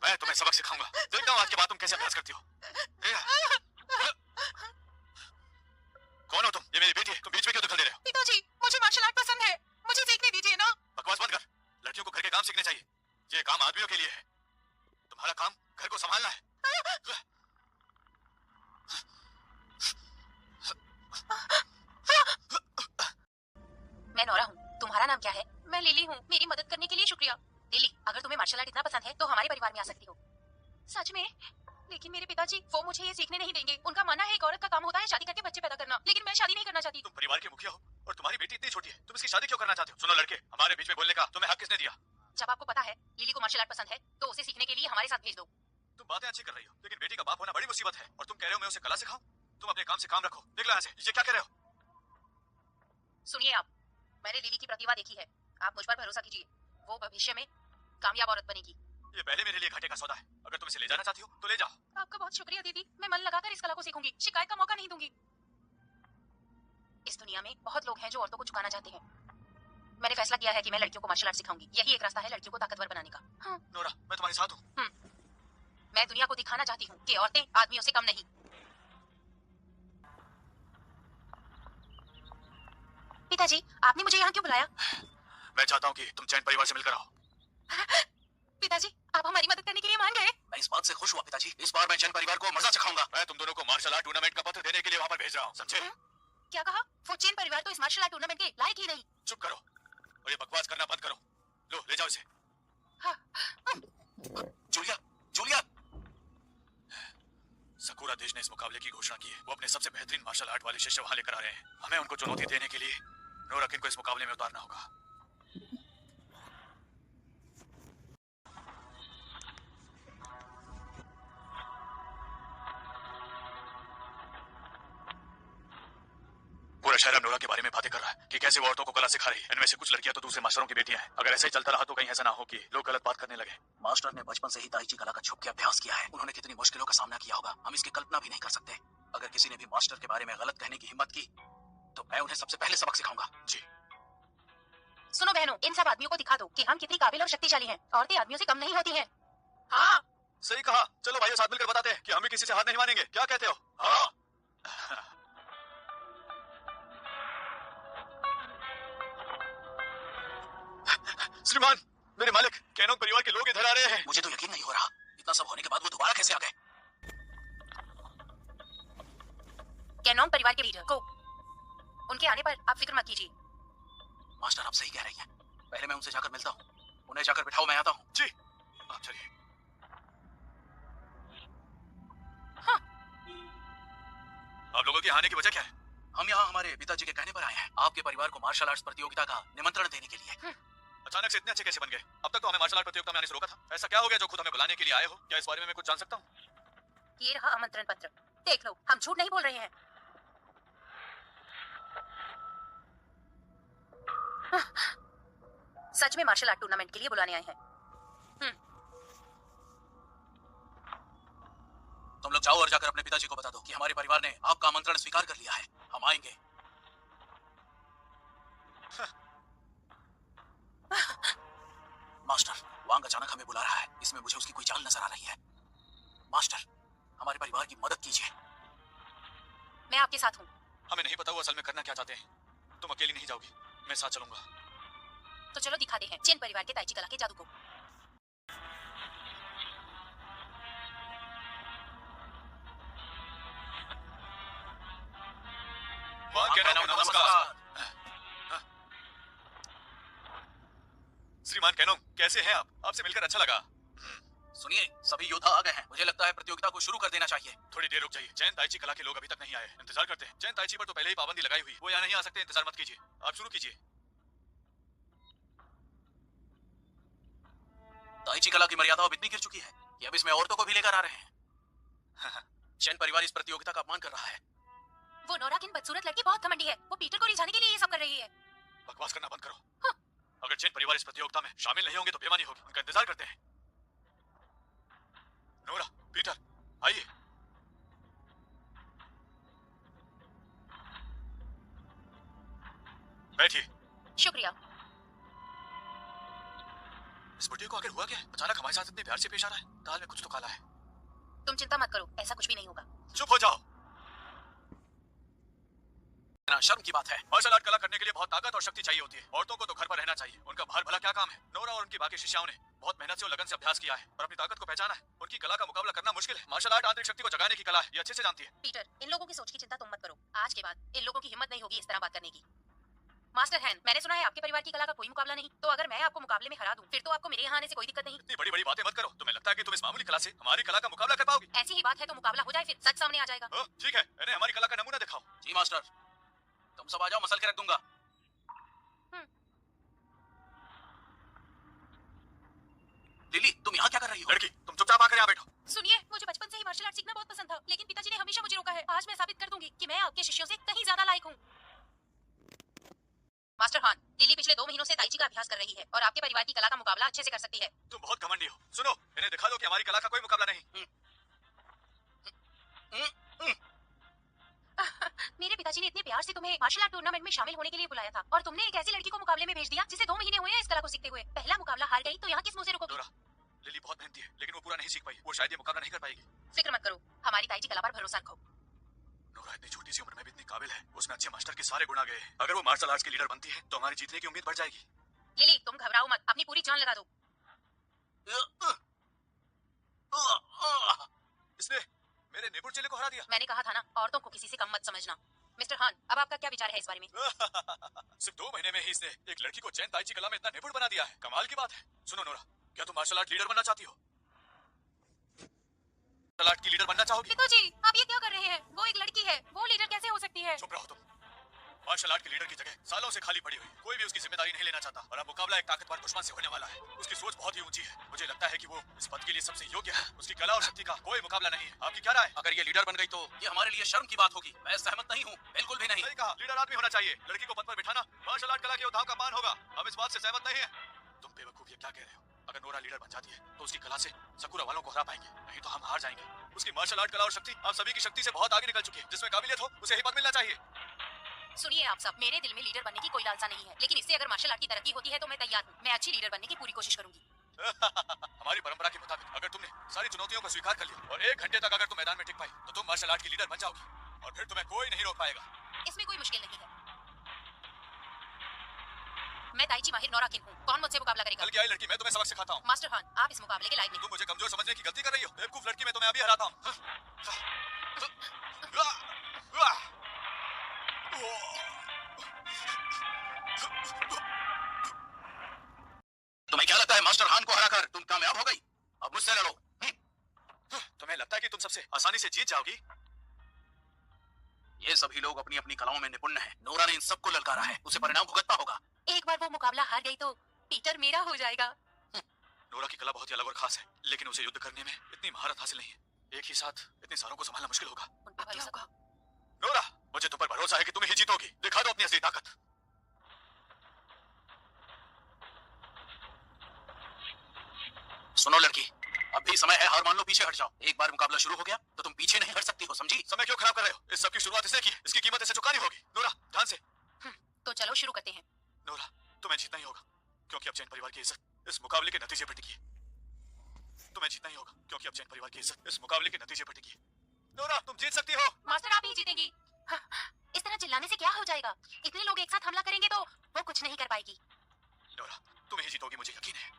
मैं तुम्हें सबक सिखाऊंगा, देखता हूँ आज के बाद तुम कैसे अभ्यास करती हो। कौन हो तुम? ये मेरी बेटी है, तुम बीच में क्यों दखल दे रहे हो?
पिताजी मुझे मार्शल आर्ट पसंद है, मुझे सीखने दीजिए ना।
बकवास बंद कर, लड़कियों को घर के काम सीखने चाहिए, ये काम आदमियों के लिए है। तुम्हारा काम घर को संभालना है।
मैं नोरा हूँ, तुम्हारा नाम क्या है? मैं लिली हूँ, मेरी मदद करने के लिए शुक्रिया। लिली, अगर तुम्हें मार्शल आर्ट इतना पसंद है तो हमारे परिवार में आ सकती हो। सच में? लेकिन मेरे पिताजी वो मुझे ये सीखने नहीं देंगे। उनका मानना है एक औरत का काम होता है शादी करके बच्चे पैदा करना, लेकिन मैं शादी नहीं करना चाहती।
तुम परिवार के मुखिया हो और तुम्हारी बेटी इतनी छोटी है, तुम इसकी शादी क्यों करना चाहते हो? सुनो लड़के, हमारे बीच में बोलने का तुम्हें हक किसने दिया?
जब आपको पता है लिली को मार्शल आर्ट पसंद है तो उसे सीखने के लिए हमारे साथ भेज दो।
तुम बातें अच्छी कर रही हो, लेकिन बेटी का बाप होना बड़ी मुसीबत है, और तुम कह रहे हो मैं उसे कला सिखाऊं? तुम अपने काम से काम रखो, निकलो यहाँ से। ये क्या कह रहे हो?
सुनिए आप, मैंने लिली की प्रतिभा देखी है, आप मुझ पर भरोसा कीजिए, वो भविष्य में कामयाब औरत बनेगी।
ये पहले मेरे लिए घाटे का सौदा है, अगर तुम इसे ले जाना चाहती हो तो ले जाओ।
आपका बहुत शुक्रिया दीदी, मैं मन लगाकर इस कला को सीखूंगी, शिकायत का मौका नहीं दूंगी। इस दुनिया में बहुत लोग हैं जो औरतों को झुकाना चाहते हैं। मैंने फैसला किया है कि मैं लड़कियों को मार्शल आर्ट सिखाऊंगी, यही एक रास्ता है लड़कियों को ताकतवर बनाने का। हाँ।
नोरा मैं तुम्हारे साथ हूँ।
मैं दुनिया को दिखाना चाहती हूँ कि औरतें आदमियों से कम नहीं। पिताजी, आपने मुझे यहाँ क्यों बुलाया?
मैं चाहता हूँ कि तुम जैन परिवार से मिलकर आओ।
पिताजी, आप हमारी मदद करने के लिए मान गए?
मैं इस बात से खुश हुआ पिताजी। इस बार मैं जैन परिवार को मजा चखाऊंगा।
मैं तुम दोनों को मार्शल आर्ट टूर्नामेंट का पत्र देने के लिए वहाँ पर भेज रहा हूँ, समझे?
क्या कहा? वो चेन परिवार तो इस मार्शल आर्ट टूर्नामेंट के लायक ही नहीं।
चुप करो और ये बकवास करना बंद करो। लो ले जाओ इसे।
हाँ।
Julia, Julia.
सकूरा देश ने इस मुकाबले की घोषणा की है। वो अपने सबसे बेहतरीन मार्शल आर्ट वाले शिष्य वहाँ लेकर आ रहे हैं। हमें उनको चुनौती देने के लिए नोराकिन को इस मुकाबले में उतारना होगा। पूरा शहर अब नोरा के बारे में बातें कर रहा है कि कैसे वो औरतों को कला सिखा रही है। इनमें से कुछ लड़कियां तो दूसरे मास्टरों की बेटियां हैं। अगर ऐसा ही चलता रहा तो कहीं ऐसा ना हो कि लोग गलत बात करने लगे।
मास्टर ने बचपन से ही ताइची कला का छुप के अभ्यास किया है। उन्होंने कितनी मुश्किलों का सामना किया होगा, हम इसकी कल्पना भी नहीं कर सकते। अगर किसी ने भी मास्टर के बारे में गलत कहने की हिम्मत की तो मैं उन्हें सबसे पहले सबक सिखाऊंगा।
जी।
सुनो बहनों, इन सब आदमियों को दिखा दो कि हम कितनी काबिल और शक्तिशाली हैं। औरतें आदमियों से कम नहीं होती हैं।
हाँ,
सही कहा। चलो भाइयों, साथ मिलकर बताते हैं कि हम भी किसी से हार नहीं मानेंगे। क्या कहते हो? हाँ। श्रीमान, मेरे मालिक, कैनोंग परिवार के लोग इधर आ रहे हैं।
मुझे तो यकीन नहीं हो रहा। इतना सब होने के बाद वो दोबारा कैसे आ गए?
कैनोंग परिवार के लीडर को उनके आने पर आप फिक्र मत कीजिए।
मास्टर आप सही कह रही हैं। पहले मैं उनसे जाकर मिलता हूँ। उन्हें जाकर बिठाओ, मैं आता हूँ।
जी। आप चलिए।
हाँ।
आप लोगों के आने की वजह क्या है?
हम यहाँ हमारे पिताजी के कहने पर आए हैं, आपके परिवार को मार्शल आर्ट्स प्रतियोगिता का निमंत्रण देने के लिए।
अचानक से इतने अच्छे कैसे बन गए? अब तक तो हमें मार्शल आर्ट प्रतियोगिता में आने से रोका था। ऐसा क्या हो गया जो खुद हमें बुलाने के लिए आए हो? क्या इस बारे में मैं कुछ जान सकता हूँ?
ये रहा आमंत्रण पत्र। देख लो, हम झूठ नहीं बोल रहे हैं। सच में मार्शल आर्ट टूर्नामेंट के लिए बुलाने आए हैं।
तुम लोग जाओ और जाकर अपने पिताजी को बता दो कि हमारे परिवार ने आपका आमंत्रण स्वीकार कर लिया है। हम आएंगे। मास्टर, वांग अचानक हमें बुला रहा है। इसमें मुझे उसकी कोई चाल नजर आ रही है। मास्टर, हमारे परिवार की मदद कीजिए।
मैं आपके साथ हूँ।
हमें नहीं पता वो असल में करना क्या चाहते हैं। तुम अकेली नहीं जाओगी, मैं साथ चलूंगा।
तो चलो दिखाते हैं चेन परिवार के ताइची कला के जादू को।
नमस्कार।
श्रीमान कैनोंग, कैसे हैं आप? आपसे मिलकर अच्छा लगा।
सुनिए, सभी योद्धा आ गए हैं। मुझे लगता है प्रतियोगिता को शुरू कर देना चाहिए।
थोड़ी देर रुक जाइए। जैन ताइची कला के लोग अभी तक नहीं आए। इंतजार करते हैं। जैन ताइची पर तो पहले ही पाबंदी लगाई हुई। वो यहाँ नहीं आ सकते। इंतजार मत कीजिए, आप शुरू कीजिए।
ताइची कला की मर्यादा अब इतनी गिर चुकी है कि अब इसमें औरतों को भी लेकर आ रहे हैं। चैन परिवार इस प्रतियोगिता का अपमान कर रहा है।
वो नोराकिन बदसूरत लड़की बहुत घमंडी है। वो पीटर को रिझाने के लिए ये सब कर रही है।
बकवास करना बंद करो।
हाँ।
अगर जैन परिवार इस प्रतियोगिता में शामिल नहीं होंगे तो बेईमानी होगी। उनका इंतजार करते हैं। नोरा, पीटर, आइए। बैठिए।
शुक्रिया।
इस बुढ़िया को आखिर हुआ क्या है? अचानक हमारे साथ इतने प्यार से पेश आ रहा है। दाल में कुछ तो काला है।
तुम चिंता मत करो, ऐसा कुछ भी नहीं होगा।
चुप हो जाओ।
शर्म की बात है।
मार्शल आर्ट कला करने के लिए बहुत ताकत और शक्ति चाहिए होती है। औरतों को तो घर पर रहना चाहिए। उनका बाहर भला क्या काम है? नोरा और उनकी बाकी शिष्याओं ने बहुत मेहनत से और लगन से अभ्यास किया है और अपनी ताकत को पहचाना है। उनकी कला का मुकाबला करना मुश्किल है। मार्शल आर्ट आंतरिक शक्ति को जगाने की कला है। ये अच्छे से जानती है।
पीटर, इन लोगों की सोच की चिंता तुम मत करो। आज के बाद इन लोगों की हिम्मत नहीं होगी इस तरह बात करने की। मास्टर हैन, मैंने सुना है आपके परिवार की कला का कोई मुकाबला नहीं। तो अगर मैं आपको मुकाबले में हरा दूं, फिर तो आपको मेरे यहाँ आने से कोई दिक्कत नहीं।
इतनी बड़ी बड़ी बातें मत करो। तुम्हें लगता है कि तुम इस मामूली कला से हमारी कला का मुकाबला कर पाओगे?
ऐसी ही बात है तो मुकाबला हो जाए, फिर सच सामने आ जाएगा।
ठीक है, इन्हें हमारी कला का नमूना दिखाओ।
जी मास्टर, तुम सब आ जाओ, मसल के रख दूंगा। लिली, तुम यहाँ क्या कर रही हो?
लड़की, तुम चुपचाप आकर यहाँ बैठो।
सुनिए, मुझे बचपन से ही मार्शल आर्ट सीखना बहुत पसंद था, लेकिन पिताजी ने हमेशा मुझे रोका है। आज मैं साबित कर दूंगी कि मैं आपके शिष्यों से कहीं ज्यादा लायक हूँ। मास्टर हान, लिली पिछले 2 महीनों से ताइची का अभ्यास कर रही है और आपके परिवार की कला का मुकाबला अच्छे से कर सकती है।
तुम बहुत घमंडी हो। सुनो, इन्हें दिखा दो कि हमारी कला का कोई मुकाबला नहीं।
मेरे पिताजी ने इतने प्यार से तुम्हें मार्शल आर्ट टूर्नामेंट में शामिल होने के लिए बुलाया था और तुमने एक ऐसी लड़की को मुकाबले में भेज दिया जिसे 2 महीने हुए हैं इस कला को सीखते हुए। पहला मुकाबला हार गई तो यहाँ किस मुंह से रुकोगी?
लिली बहुत मेहनती है, लेकिन वो पूरा नहीं सीख पाई। वो शायद ये मुकाबला नहीं कर पाएगी।
फिक्र मत करो, हमारी ताइची कला पर भरोसा रखो।
नोरा इतनी छोटी सी उम्र में भी इतनी काबिल है, उसमें अच्छे मास्टर के सारे गुण आ गए हैं। अगर वो मार्शल आर्ट्स की लीडर बनती है तो हमारी जीतने की उम्मीद बढ़ जाएगी।
लिली तुम घबराओ मत, अपनी पूरी जान लगा दो।
इसने मेरे नेबुर चेले को हरा दिया।
मैंने कहा था ना, औरतों को किसी से कम मत समझना। मिस्टर हान, अब आपका क्या विचार है इस बारे में?
सिर्फ 2 महीने में ही इसने एक लड़की को चैन ताइची कला में इतना निपुण बना दिया है। कमाल की बात है। सुनो नोरा, क्या तुम मार्शल आर्ट लीडर बनना चाहती हो? मार्शल आर्ट की लीडर बनना चाहोगी?
पिताजी, आप ये क्या कर रहे हैं? वो एक लड़की है, वो लीडर कैसे हो सकती है?
चुप रहो तुम। मार्शल आर्ट की लीडर की जगह सालों से खाली पड़ी हुई, कोई भी उसकी जिम्मेदारी नहीं लेना चाहता और अब मुकाबला एक ताकतवर दुश्मन से होने वाला है। उसकी सोच बहुत ही ऊंची है। मुझे लगता है कि वो इस पद के लिए सबसे योग्य है। उसकी कला और शक्ति का कोई मुकाबला नहीं है। आपकी क्या राय?
अगर ये लीडर बन गई तो ये हमारे लिए शर्म की बात होगी। मैं सहमत नहीं हूँ, बिल्कुल भी नहीं।
सही कहा, लीडर आदमी होना चाहिए। लड़की को पद पर बिठाना मार्शल आर्ट कला के योद्धाओं का मान होगा। हम इस बात से सहमत नहीं है। तुम बेवकूफ ये क्या कह रहे हो? अगर नोरा लीडर बन जाती है तो उसकी कला से सकुरा वालों को हरा पाएंगे, नहीं तो हम हार जाएंगे। उसकी मार्शल आर्ट कला और शक्ति आप सभी की शक्ति से बहुत आगे निकल चुकी है। जिसमें काबिलियत हो उसे ही पद मिलना चाहिए।
सुनिए आप सब, मेरे दिल में लीडर बनने की कोई लालसा नहीं है, लेकिन इससे अगर मार्शल आर्ट की तरक्की होती है तो मैं तैयार हूँ। मैं अच्छी लीडर बनने की पूरी कोशिश करूंगी।
हमारी परंपरा के मुताबिक अगर तुमने सारी चुनौतियों को स्वीकार कर लिया और 1 घंटे तक अगर तुम मैदान में टिक पाई तो तुम मार्शल आर्ट की लीडर बन जाओगी और फिर तुम्हें कोई नहीं रोक पाएगा।
इसमें कोई मुश्किल नहीं है। मैं ताइची माहिर नोरा किन हूँ। कौन मुझसे मुकाबला करेगा?
कल की आई लड़की, मैं तुम्हें सबक सिखाता हूँ।
मास्टर हान, आप इस मुकाबले के लायक नहीं।
तुम मुझे कमजोर समझने की गलती कर रही हो। बेवकूफ लड़की, मैं तुम्हें अभी हराता हूँ।
तुम्हें क्या लगता है मास्टर हान को हराकर तुम कामयाब हो गई? अब मुझसे लड़ो।
तुम्हें लगता है कि तुम सबसे आसानी से जीत जाओगी?
ये सभी लोग अपनी अपनी कलाओं में निपुण हैं। नोरा ने इन सबको ललकारा है, उसे परिणाम भुगतना होगा।
एक बार वो मुकाबला हार गई तो पीटर मेरा हो जाएगा।
नोरा की कला बहुत ही अलग और खास है, लेकिन उसे युद्ध करने में इतनी महारत हासिल नहीं है। एक ही साथ इतने सारों को संभालना मुश्किल होगा।
उन पर भरोसा होगा।
नोरा, मुझे तुम पर भरोसा है कि तुम ही जीतोगी। दिखा दो अपनी असली ताकत।
सुनो लड़की, अब भी समय है, हार मान लो, पीछे हट जाओ। एक बार मुकाबला शुरू हो गया तो तुम पीछे नहीं हट सकती हो, समझी?
समय क्यों खराब कर रहे हो? इस सब की शुरुआत इसने की है। इसकी कीमत इसे चुकानी होगी। नोरा, ध्यान से।
तो चलो शुरू करते हैं।
नोरा, तुम्हें जीतना ही होगा क्योंकि अब जैन परिवार की इज्जत इस मुकाबले के नतीजे पर टिकी है। तुम्हें जीतना ही होगा क्योंकि अब जैन परिवार की इज्जत इस मुकाबले के नतीजे पर टिकी है। नोरा, तुम जीत सकती हो।
मास्टर आप ही जीतेंगी। इस तरह चिल्लाने से क्या हो जाएगा? इतने लोग एक साथ हमला करेंगे तो वो कुछ नहीं कर पाएगी।
नोरा, तुम ही जीतोगी, मुझे यकीन है।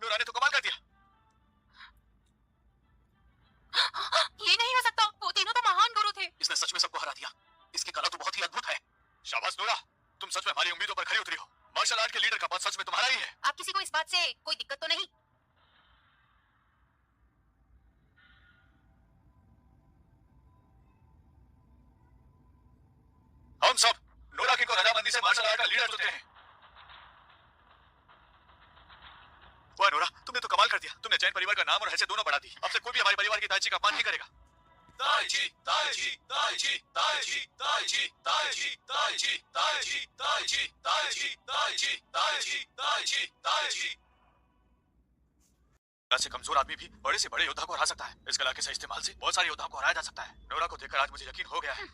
नोरा ने तो कमाल कर दिया।
ये नहीं हो सकता, वो तीनों तो महान गुरु थे।
इसने सच में सबको हरा दिया। इसकी कला तो बहुत ही अद्भुत है।
शाबाश नोरा, तुम सच में हमारी उम्मीदों पर खरी उतरी हो। मार्शल आर्ट के लीडर का पद सच में तुम्हारा ही है।
आप किसी को इस बात से कोई दिक्कत तो नहीं?
हम सब नोरा की को रजामंदी से मार्शल आर्ट का लीडर चुनते हैं। वाह नोरा, तुमने तो कमाल कर दिया। तुमने जैन परिवार का नाम और हैसियत दोनों बढ़ा दी। अब से कोई भी हमारे परिवार की ताइची का अपमान नहीं करेगा। ताइची, ताइची, ताइची, ताइची, ताइची, ताइची, ताइची, ताइची, ताइची, ताइची, ताइची, ताइची, ताइची, ताइची। कला से कमजोर आदमी भी बड़े से बड़े योद्धा को हरा सकता है। इस कला के सही इस्तेमाल से बहुत सारे योद्धाओं को हराया जा सकता है। नोरा को देखकर आज मुझे यकीन हो गया है।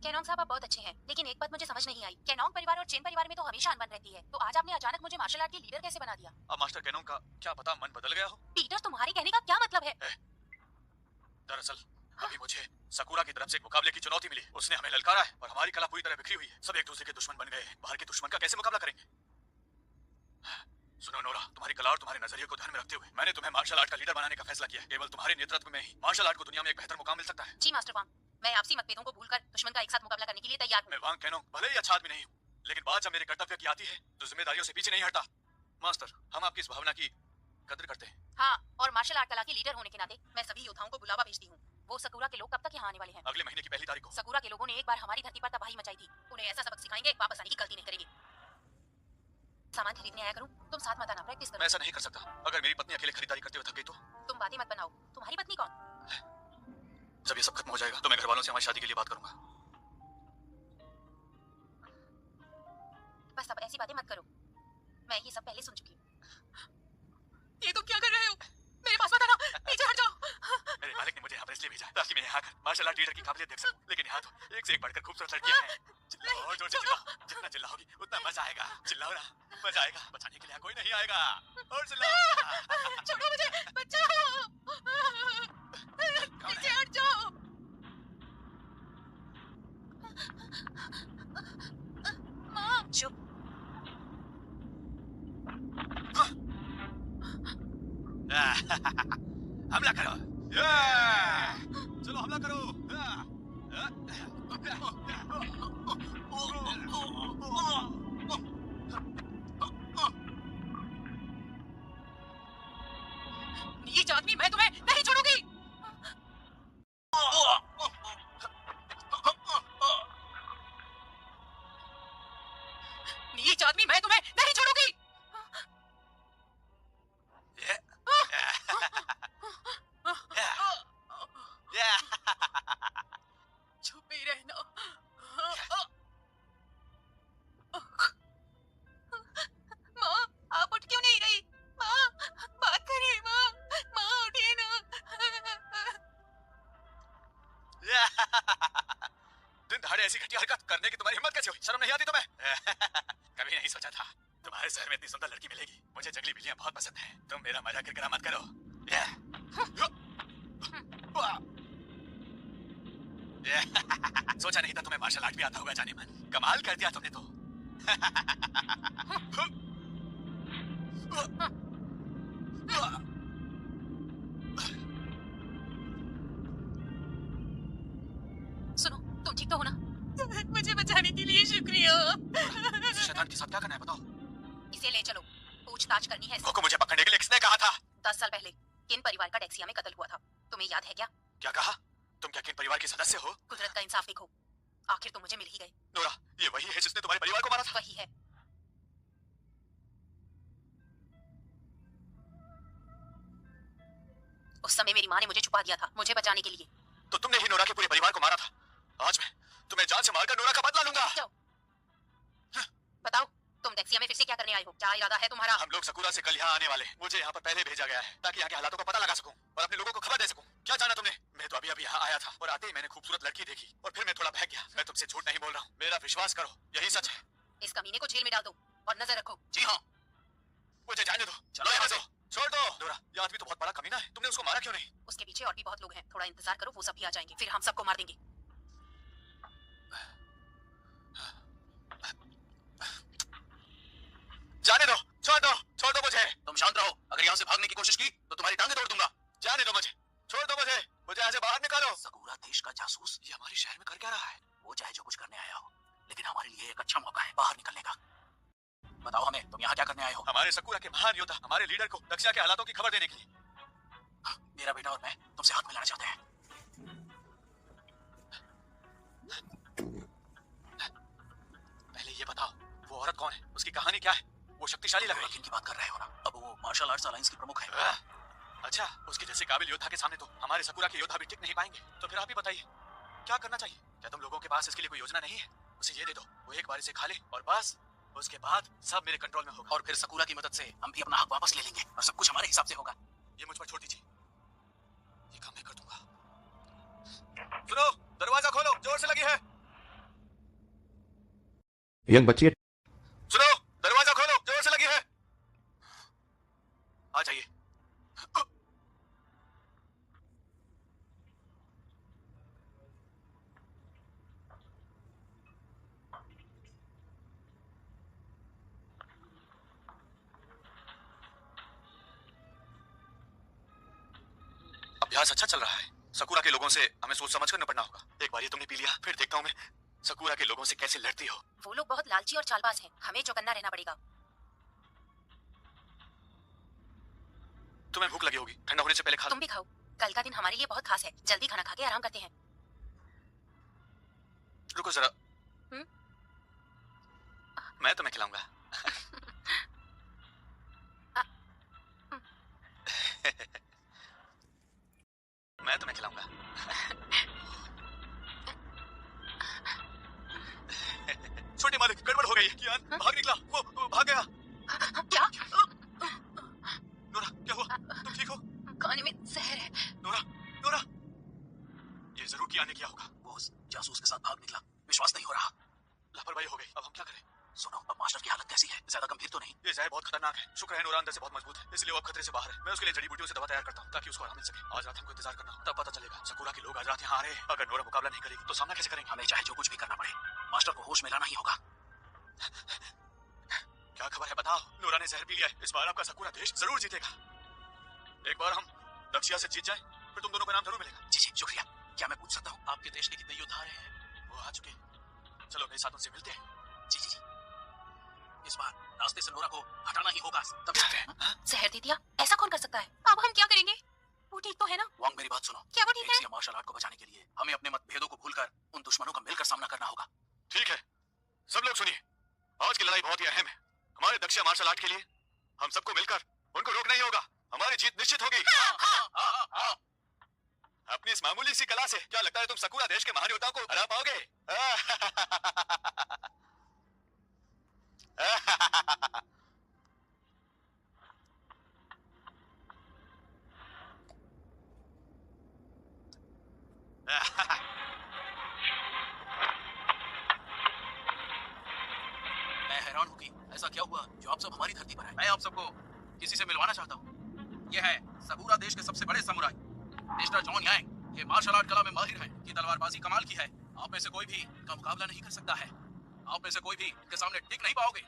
केनोंग साहब आप बहुत अच्छे हैं, लेकिन एक बात मुझे समझ नहीं आई। केनोंग परिवार और चेन परिवार में तो हमेशा अनबन रहती है, तो आज आपने अचानक मुझे मार्शल आर्ट की लीडर कैसे बना दिया?
अब मास्टर केनोंग का क्या पता मन बदल गया हो।
पीटर, तुम्हारे कहने का क्या मतलब है?
दरअसल अभी मुझे सकुरा की तरफ से एक मुकाबले की चुनौती मिली। उसने हमें ललकारा है और हमारी कला पूरी तरह बिखरी हुई है। सब एक दूसरे के दुश्मन बन गए हैं। बाहर के दुश्मन का कैसे मुकाबला करेंगे? सुनो नोरा, तुम्हारी कला और तुम्हारे नजरिए को ध्यान में रखते हुए मैंने तुम्हें मार्शल आर्ट का लीडर बनाने का फैसला किया। केवल तुम्हारे नेतृत्व में ही मार्शल आर्ट को दुनिया में एक बेहतर मुकाम मिल सकता है।
जी मास्टर वांग, मैं आपसी मतभेदों को भूलकर दुश्मन का एक साथ मुकाबला करने के लिए तैयार हूँ।
मैं वांग केनोंग भले ही अच्छा आदमी नहीं हूँ, लेकिन बात जब मेरे कर्तव्य की आती है तो जिम्मेदारियों से पीछे नहीं हटता। मास्टर, हम आपकी इस भावना की कदर करते हैं।
हाँ, और मार्शल आर्ट कला के लीडर होने के नाते मैं सभी योद्धाओं को बुलावा भेजती हूँ। वो सकुरा के लोग कब तक यहाँ आने वाले हैं?
अगले महीने की 1 तारीख को।
सकुरा के लोगों ने एक बार हमारी धरती पर तबाही मचाई थी। उन्हें ऐसा सबक सिखाएंगे, वापस आने की गलती नहीं करेंगे। सामान खरीदने आया करूँ, तुम साथ मत आना, प्रैक्टिस करो।
मैं ऐसा नहीं कर सकता। अगर मेरी पत्नी अकेले खरीदारी करते हुए थक गई तो?
तुम बातें मत बनाओ। तुम्हारी पत्नी कौन?
जब ये सब खत्म हो जाएगा तो मैं घर वालों से हमारी शादी के लिए बात करूंगा।
बस अब ऐसी बातें मत करो, मैं ये सब पहले सुन चुकी हूँ। ये तुम क्या कर रहे हो?
ताकि मैं यहाँ मार्शल आर्ट लीडर की काबिलियत देख सकूं। लेकिन यहाँ तो एक से एक बढ़कर खूबसूरत लड़कियां हैं। चिल्लाओ और जोर से चिल्लाओ, जितना चिल्लाओगी उतना मजा आएगा। चिल्लाओ ना, मजा आएगा। बचाने के लिए कोई नहीं आएगा। और चिल्लाओ।
छोड़ो मुझे, बचाओ, नीचे हट जाओ। माँ, चुप।
हमला करो। चलो हमला करो।
नीच आदमी, मैं तुम्हें नहीं छोड़ूंगी। नीच आदमी, मैं तुम्हें नहीं छोड़ूंगी। चुप ही रहना। माँ, आप उठ क्यों नहीं रही? माँ, बात करिए। माँ, माँ उठिए ना।
दिन दहाड़े ऐसी घटिया हरकत करने की तुम्हारी हिम्मत कैसे हुई? शर्म नहीं आती तुम्हें? कभी नहीं सोचा था तुम्हारे शहर में इतनी सुंदर लड़की मिलेगी। मुझे जंगली बिल्लियां बहुत पसंद हैं। तुम मेरा मजाक किरकिरा मत करो। सोचा नहीं था तुम्हें मार्शल आर्ट भी आता होगा। जाने मन, कमाल कर दिया तुमने तो।
सुनो, तुम ठीक तो हो ना? मुझे बचाने के लिए शुक्रिया।
शैतान के साथ क्या करना है बताओ?
इसे ले चलो, पूछताछ करनी है।
को मुझे पकड़ने के लिए किसने कहा था?
10 साल पहले किन परिवार का डेक्सिया में कत्ल हुआ था, तुम्हें याद है क्या?
क्या कहा? तुम क्या किन परिवार के सदस्य हो?
कुदरत का इंसाफ देखो, आखिर तुम मुझे मिल ही गए।
नोरा, ये वही है जिसने तुम्हारे परिवार को मारा था?
वही है। उस समय मेरी माँ ने मुझे छुपा दिया था, मुझे बचाने के लिए।
तो तुमने ही नोरा के पूरे परिवार को मारा था। आज मैं तुम्हें जान से मारकर नोरा का बदला लूंगा।
बताओ, तुम डेक्सिया में फिर से क्या करने आए हो? क्या इरादा है तुम्हारा?
हम लोग सकुरा से कल यहाँ आने वाले हैं। मुझे यहाँ पर पहले भेजा गया है ताकि यहाँ के हालातों का पता लगा सकूं और अपने लोगों को खबर दे सकूं। क्या जाना तुमने? मैं तो अभी यहाँ आया था और आते ही मैंने खूबसूरत लड़की देखी और फिर मैं थोड़ा बहक गया। मैं तुमसे झूठ नहीं बोल रहा हूँ, मेरा विश्वास करो, यही सच है।
इस कमीने को जेल में डाल दो और नजर रखो।
जी हाँ, मुझे जाने दो। चलो यहाँ से, छोड़ दो। नोरा, ये आदमी तो बहुत बड़ा कमीना है, तुमने उसको मारा क्यों नहीं?
उसके पीछे और भी बहुत लोग हैं, थोड़ा इंतजार करो, वो सब भी आ जाएंगे, फिर हम सबको मार देंगे।
जाने दो, छोड़ दो मुझे। तुम शांत रहो, अगर यहाँ से भागने की कोशिश की तो तुम्हारी टांगें तोड़ दूंगा। जाने दो मुझे, छोड़ दो मुझे यहाँ से बाहर निकालो। सकूरा देश का जासूस ये हमारे शहर में कर क्या रहा है? वो चाहे जो कुछ करने आया हो, लेकिन हमारे लिए एक अच्छा मौका है बाहर निकलने का। बताओ हमें, तुम यहाँ क्या करने आए हो? हमारे सकूरा के महान योद्धा हमारे लीडर को दक्षिया के हालातों की खबर देने के लिए। मेरा बेटा और मैं तुमसे हाथ मिलाना चाहते हैं। पहले ये बताओ, वो औरत कौन है? उसकी कहानी क्या है? वो शक्तिशाली लग रही है। किनकी बात कर रहे हो ना? अब वो मार्शल आर्ट्स अलायंस की प्रमुख है। अच्छा, उसके जैसे काबिल योद्धा के सामने तो हमारे सकूरा के योद्धा भी टिक नहीं पाएंगे। तो फिर आप ही बताइए, क्या करना चाहिए? क्या तुम लोगों के पास इसके लिए कोई योजना नहीं है? उसे ये दे दो, वो एक बार इसे खा ले और बस उसके बाद सब मेरे कंट्रोल में होगा। और फिर सकूरा की मदद से हम भी अपना हक वापस ले लेंगे और सब कुछ हमारे हिसाब से होगा। ये मुझ पर छोड़ दीजिए, ये काम मैं कर दूंगा। सुनो, दरवाजा खोलो, जोर से लगी है।
यंग बच्ची,
सुनो, दरवाजा खोलो, जोर से लगी है। आ जाइए। अभ्यास अच्छा चल रहा है। सकूरा के लोगों से हमें सोच समझ कर निपटना होगा। एक बार ये तुमने पी लिया, फिर देखता हूँ मैं सकूरा के लोगों से कैसे लड़ती हो।
वो लोग बहुत लालची और चालबाज हैं, हमें चौकन्ना रहना पड़ेगा।
तुम्हें भूख लगी होगी, ठंडा होने से पहले खा लो।
तुम भी खाओ, कल का दिन हमारे लिए बहुत खास है। जल्दी खाना खा के आराम करते हैं।
रुको जरा, मैं तुम्हें खिलाऊंगा। मैं तुम्हें खिलाऊंगा। छोटे मालिक, गड़बड़ हो गई। कियान भाग निकला, वो भाग गया।
क्या?
नोरा, क्या हुआ? तुम ठीक हो?
खाने में जहर है।
नोरा, नोरा,
नहीं।
ये जहर बहुत खतरनाक है। शुक्र है नूरा अंदर से बहुत मजबूत है, इसलिए वो अब खतरे से बाहर है। मैं उसके लिए जड़ी बूटियों से दवा तैयार करता हूँ ताकि उसको आराम मिल सके। आज रात हमको इंतजार करना हो, तब पता चलेगा। सकूरा के लोग आज रात यहाँ आ रहे हैं। अगर नूरा मुकाबला नहीं करेगी तो सामना कैसे करेंगे?
हमें चाहे जो कुछ भी करना पड़े, मास्टर को होश में लाना ही होगा।
क्या खबर है बताओ? नूरा ने जहर पी लिया है। इस बार आपका सकूरा देश जरूर जीतेगा। एक बार हम दक्षिया से जीत जाए फिर तुम दोनों का नाम जरूर मिलेगा।
जी जी शुक्रिया। क्या मैं पूछ सकता हूँ आपके देश के कितने योद्धा आ रहे हैं?
वो आ चुके। चलो मेरे साथ उनसे मिलते हैं।
जी जी जी। इस बार रास्ते से नोरा को हटाना ही होगा। तब चलते हैं।
जहर दे दिया? ऐसा कौन कर सकता है? अब हम क्या करेंगे? वो ठीक तो है ना?
वांग मेरी बात सुनो।
क्या वो ठीक है?
मार्शल आर्ट को बचाने के लिए हमें अपने मतभेदों को भूलकर उन दुश्मनों का मिलकर सामना करना होगा।
ठीक है, सब लोग सुनिए। आज की लड़ाई बहुत ही अहम है। हमारे दक्षिण मार्शल आर्ट के लिए हम सबको मिलकर उनको रोकना ही होगा। हमारी जीत निश्चित होगी। अपनी इस मामूली सी कला से क्या लगता है तुम सकूरा देश के महान योद्धाओं को हरा पाओगे?
मैं हैरान हूँ कि ऐसा क्या हुआ जो आप सब हमारी धरती पर है। मैं आप सबको किसी से मिलवाना चाहता हूँ। ये है सकूरा देश के सबसे बड़े समुराई मिस्टर जॉन यांग। ये मार्शल आर्ट कला में माहिर हैं। ये तलवारबाजी कमाल की है। आप में से कोई भी इनका मुकाबला नहीं कर सकता है। आप में से कोई भी इनके सामने टिक नहीं पाओगे।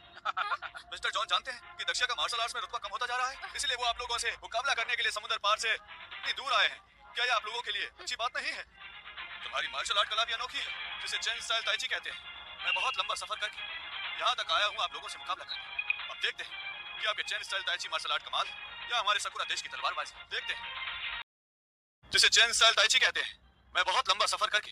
मिस्टर जॉन जानते हैं कि दक्षिया का मार्शल आर्ट्स में रुतबा कम होता जा रहा है, इसलिए वो आप लोगों से मुकाबला करने के लिए समुद्र पार से इतनी दूर आए हैं। क्या ये आप लोगों के लिए अच्छी बात नहीं है? तुम्हारी मार्शल आर्ट कला भी अनोखी है, जिसे चेन स्टाइल ताइची कहते हैं। मैं बहुत लंबा सफर करके यहाँ तक आया हूँ आप लोगों से मुकाबला करने। अब देखते हैं कि आपके Chen style tai chi martial art कमाल है या हमारे सकूरा देश की तलवारबाजी। देखते हैं, जिसे चेन स्टाइल ताइची कहते हैं। मैं बहुत लंबा सफर करके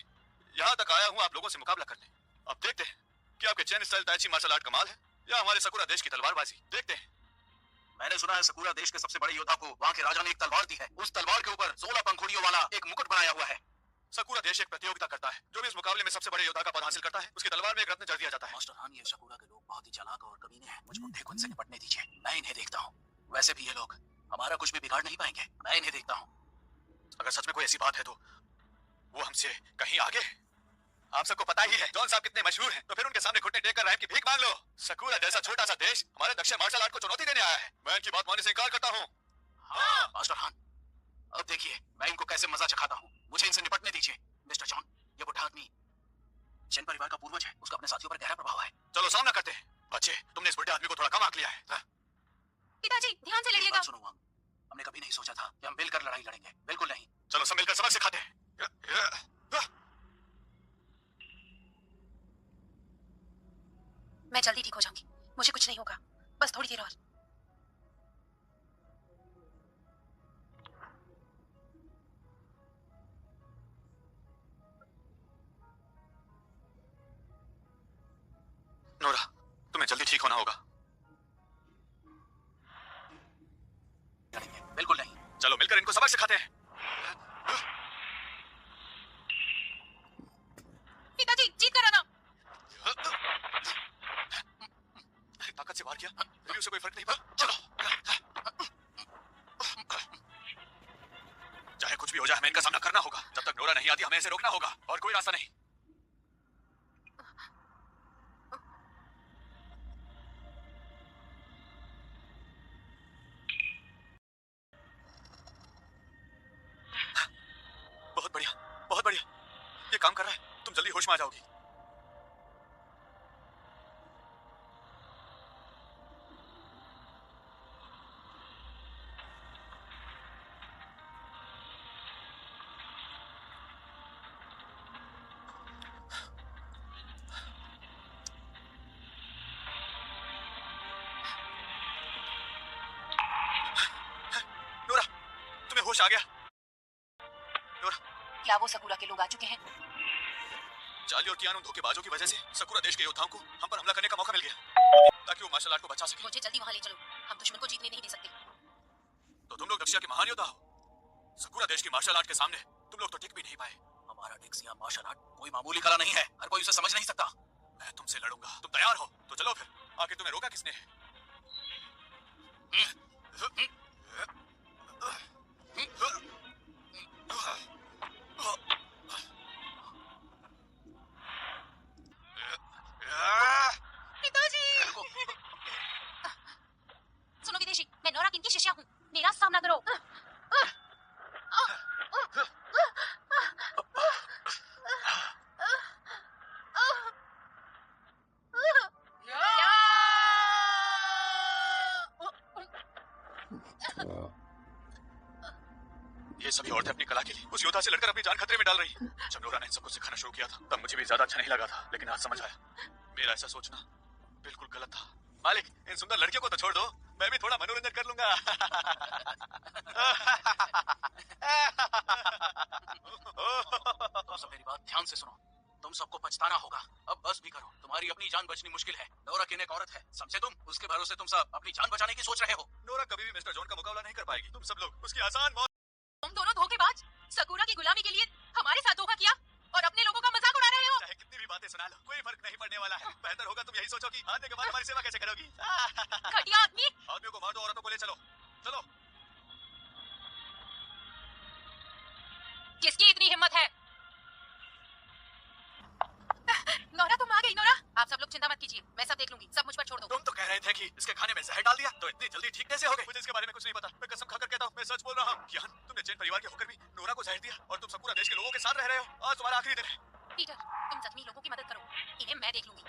यहाँ तक आया हूँ आप लोगों से मुकाबला करने। अब देखते हैं कि आपके Chen style tai chi martial art कमाल है या हमारे सकूरा देश की तलवारबाजी। देखते हैं।
मैंने सुना है सकूरा देश के सबसे बड़े योद्धा को वहाँ के राजा ने एक तलवार दी है। उस तलवार के ऊपर 16 पंखुड़ियों वाला एक मुकुट बनाया हुआ है।
सकूरा देश एक प्रतियोगिता करता है। जो भी इस मुकाबले में सबसे बड़े योद्धा का पद हासिल करता है उसकी तलवार में एक रत्न जड़ दिया जाता है।
मास्टर हान, ये सकूरा के लोग बहुत ही चालाक और कमीने हैं। मुझ बुड्ढे को इनसे निपटने दीजिए, मैं इन्हें देखता हूँ। वैसे भी ये लोग हमारा कुछ भी बिगाड़ नहीं पाएंगे। मैं इन्हें देखता हूँ।
अगर सच में कोई ऐसी बात है तो वो हमसे कहीं आगे। आप सबको पता ही है जॉन साहब कितने मशहूर हैं, तो फिर उनके सामने घुटने टेक कर रहम की भीख मांग लो। सकूरा जैसा छोटा सा देश हमारे दक्षिण मार्शल आर्ट को चुनौती देने आया है। मैं इनकी बात मानने से इनकार करता हूँ।
हाँ मास्टर हान, अब देखिए मैं इनको कैसे मजा चखाता हूँ। मुझे इनसे निपटने दीजिए। मिस्टर जॉन, ये बुढ़ा आदमी चेन परिवार का पूर्वज है। उसका अपने साथियों पर गहरा प्रभाव है।
चलो सामना करते हैं। बच्चे, तुमने इस बुढ़े आदमी को थोड़ा कम आंक लिया है।
पिताजी ध्यान से लड़िएगा।
सुनो वांग, हमने कभी नहीं सोचा था कि हम मिलकर लड़ाई लड़ेंगे। बिल्कुल नहीं।
चलो सब मिलकर सबक सिखाते हैं।
मैं जल्दी ठीक हो जाऊंगी। मुझे कुछ नहीं होगा, बस थोड़ी देर और।
नोरा, तुम्हें जल्दी ठीक होना होगा।
बिल्कुल नहीं।
चलो मिलकर इनको सबक सिखाते हैं।
पिताजी जीत कर आना।
ताकत से वार किया, फिर भी उसे कोई फर्क नहीं पड़ा। चलो, चाहे कुछ भी हो जाए हमें इनका सामना करना होगा। जब तक नोरा नहीं आती हमें इसे रोकना होगा और कोई रास्ता नहीं। बहुत बढ़िया, बहुत बढ़िया, ये काम कर रहा है। तुम जल्दी होश में आ जाओगी। नोरा, तुम्हें होश आ गया? नोरा,
क्या वो सकूरा के लोग आ चुके हैं?
चाली और कियान उन धोखेबाजों की वजह से सकूरा देश के योद्धाओं को हम पर हमला करने का मौका मिल गया ताकि वो मार्शल आर्ट को बचा सके।
मुझे जल्दी वहां ले चलो। हम दुश्मन को जीतने नहीं दे सकते।
तो तुम लोग दक्षिया के महान योद्धा हो। सकूरा देश की मार्शल आर्ट के सामने तुम लोग तो टिक भी नहीं पाए।
हमारा दक्षिया मार्शल आर्ट कोई मामूली कला नहीं है। हर कोई उसे समझ नहीं सकता।
मैं तुमसे लड़ूंगा। तुम तैयार हो? तो चलो फिर। आखिर तुम्हें रोका किसने है?
पिताजी इनकी शिष्या हूँ, मेरा सामना करो।
ये सभी औरतें अपनी कला के लिए उस योद्धा से लड़कर अपनी जान खतरे में डाल रही। जब नोरा ने इन सबको सिखाना शुरू किया था तब मुझे भी ज्यादा अच्छा नहीं लगा था, लेकिन आज समझ आया मेरा ऐसा सोचना बिल्कुल गलत था। मालिक, इन सुंदर लड़कियों को तो छोड़ दो, मैं भी थोड़ा मनोरंजन कर लूंगा।
तुम सब मेरी बात ध्यान से सुनो, तुम सबको पछताना होगा। अब बस भी करो, तुम्हारी अपनी जान बचनी मुश्किल है। नोरा किन एक औरत है, समझे तुम? उसके भरोसे तुम सब अपनी जान बचाने की सोच रहे हो।
नोरा कभी भी मिस्टर जॉन का मुकाबला नहीं कर पाएगी। तुम सब लोग उसकी आसान मौत।
तुम दोनों धोखेबाज, सकूरा की गुलामी के लिए हमारे साथ धोखा किया और अपने लोगों का मजाक उड़ा रहे हो।
चाहे कितनी भी बातें सुना लो, कोई फर्क नहीं पड़ने वाला है। बेहतर होगा तुम यही सोचो कि आने के बाद हमारी सेवा कैसे करोगी।
घटिया आदमी।
आदमियों को मार दो, औरतों को ले चलो। चलो।
किसकी इतनी हिम्मत है? नोरा, तुम आ गई। नोरा, आप सब लोग चिंता मत कीजिए, मैं सब देख लूंगी। सब मुझ पर छोड़ दो।
तुम तो कह रहे थे कि इसके खाने में जहर डाल दिया, तो इतनी जल्दी ठीक कैसे हो गए? मुझे इसके बारे में कुछ नहीं पता। मैं कसम खाकर कहता हूँ, मैं सच बोल रहा हूँ। कियान, तुमने जैन परिवार के होकर भी नोरा को जहर दिया और तुम सब पूरा देश के लोगों के साथ रह रहे हो। आज तुम्हारा आखिरी दिन है।
पीटर, तुम जख्मी लोगों की मदद करो, इन्हें मैं देख लूंगी।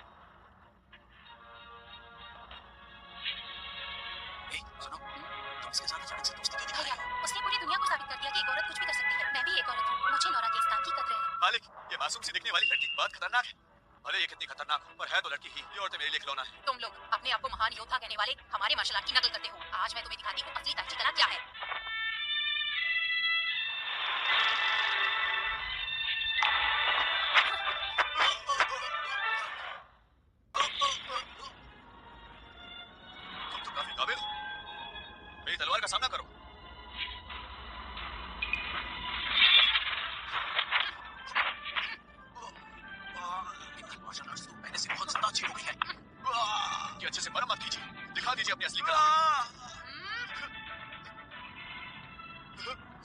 सुनो, तुम इसके साथ अचानक से दोस्ती क्यों दिखा रहे हो?
उसने पूरी दुनिया को साबित कर दिया कि एक औरत कुछ भी कर सकती है। मैं भी एक औरत हूँ, मुझे नोरा के स्थान की कदर है।
मालिक, ये मासूम सी दिखने वाली लड़की बहुत खतरनाक है। भले ये कितनी खतरनाक हो, पर है तो लड़की ही। ये औरतें मेरे लिए खिलौना है।
तुम लोग अपने आप को महान योद्धा कहने वाले हमारे मार्शल आर्ट की नकल करते हो। आज मैं तुम्हें दिखाती हूँ असली ताई कला क्या है।
तुम तो काफी काबिल हो। मेरी तलवार का सामना करो।
मार्शल आर्ट्स तो पहले से बहुत ज्यादा अच्छी हो गई है।
ये अच्छे से मरम्मत कीजिए, दिखा दीजिए अपनी असली कला।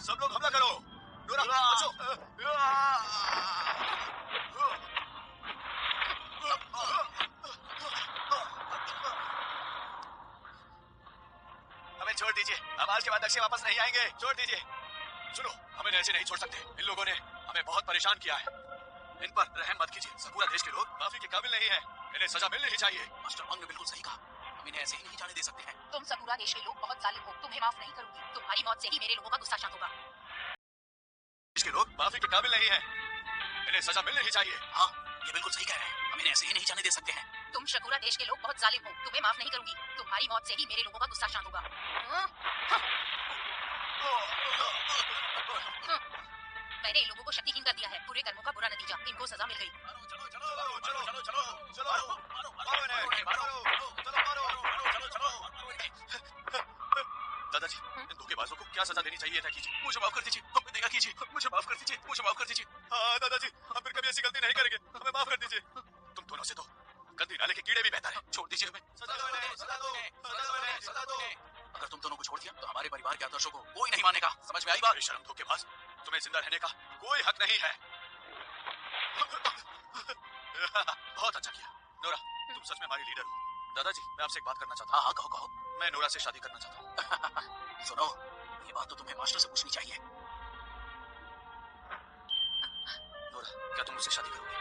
सब लोग हमला करो। नोरा, बचो। हमें छोड़ दीजिए, हम आज के बाद अक्षय वापस नहीं आएंगे। छोड़ दीजिए। सुनो, हमें ऐसे नहीं छोड़ सकते। इन लोगों ने हमें बहुत परेशान किया है। इन पर रहम मत कीजिए। सकूरा देश के लोग माफी के काबिल नहीं है। इन्हें सजा मिलनी ही चाहिए।
मास्टर वांग ने बिल्कुल सही कहा, हम इन्हें ऐसे ही नहीं जाने दे सकते हैं।
तुम सकूरा देश के लोग बहुत जालिम हो, तुम्हें माफ नहीं करूंगी। तुम्हारी मौत से ही मेरे लोगों का गुस्सा शांत होगा।
देश के लोग माफी के काबिल नहीं है। इन्हें सजा मिलनी ही चाहिए।
हाँ, ये बिल्कुल सही कह रहे हैं, हम इन्हें ऐसे ही नहीं जाने दे सकते हैं।
तुम शकूरा देश के लोग बहुत जालिम हो, तुम्हें माफ नहीं करूंगी। तुम्हारी मौत से ही मेरे लोगों का गुस्सा शांत होगा। मैंने इन लोगों को शक्तिहीन कर दिया है। बुरे कर्मों का बुरा नतीजा, इनको सजा मिल गई।
दादाजी, इन धोखेबाजों को क्या सजा देनी चाहिए था कीजिए। मुझे माफ कर दीजिए, हमें देखा कीजिए। मुझे माफ कर दीजिए, मुझे माफ कर दीजिए। हाँ दादाजी, हम फिर कभी ऐसी गलती नहीं करेंगे। हमें माफ कर दीजिए। तुम दोनों से तो गंदी नाले के कीड़े भी बेहतर है। छोड़ दीजिए हमें।
अगर तुम दोनों को छोड़ दिया तो हमारे परिवार के आदर्शों को कोई नहीं मानेगा। समझ में आई बात?
शर्म धोखेबाज, तुम्हें जिंदा रहने का कोई हक नहीं है। बहुत अच्छा किया। नोरा, तुम सच में हमारी लीडर हो। दादाजी, मैं आपसे एक बात करना चाहता हूँ।
हाँ, कहो कहो।
मैं नोरा से शादी करना चाहता हूँ।
सुनो, ये बात तो तुम्हें मास्टर से पूछनी चाहिए।
नोरा, क्या तुम मुझसे शादी करोगी?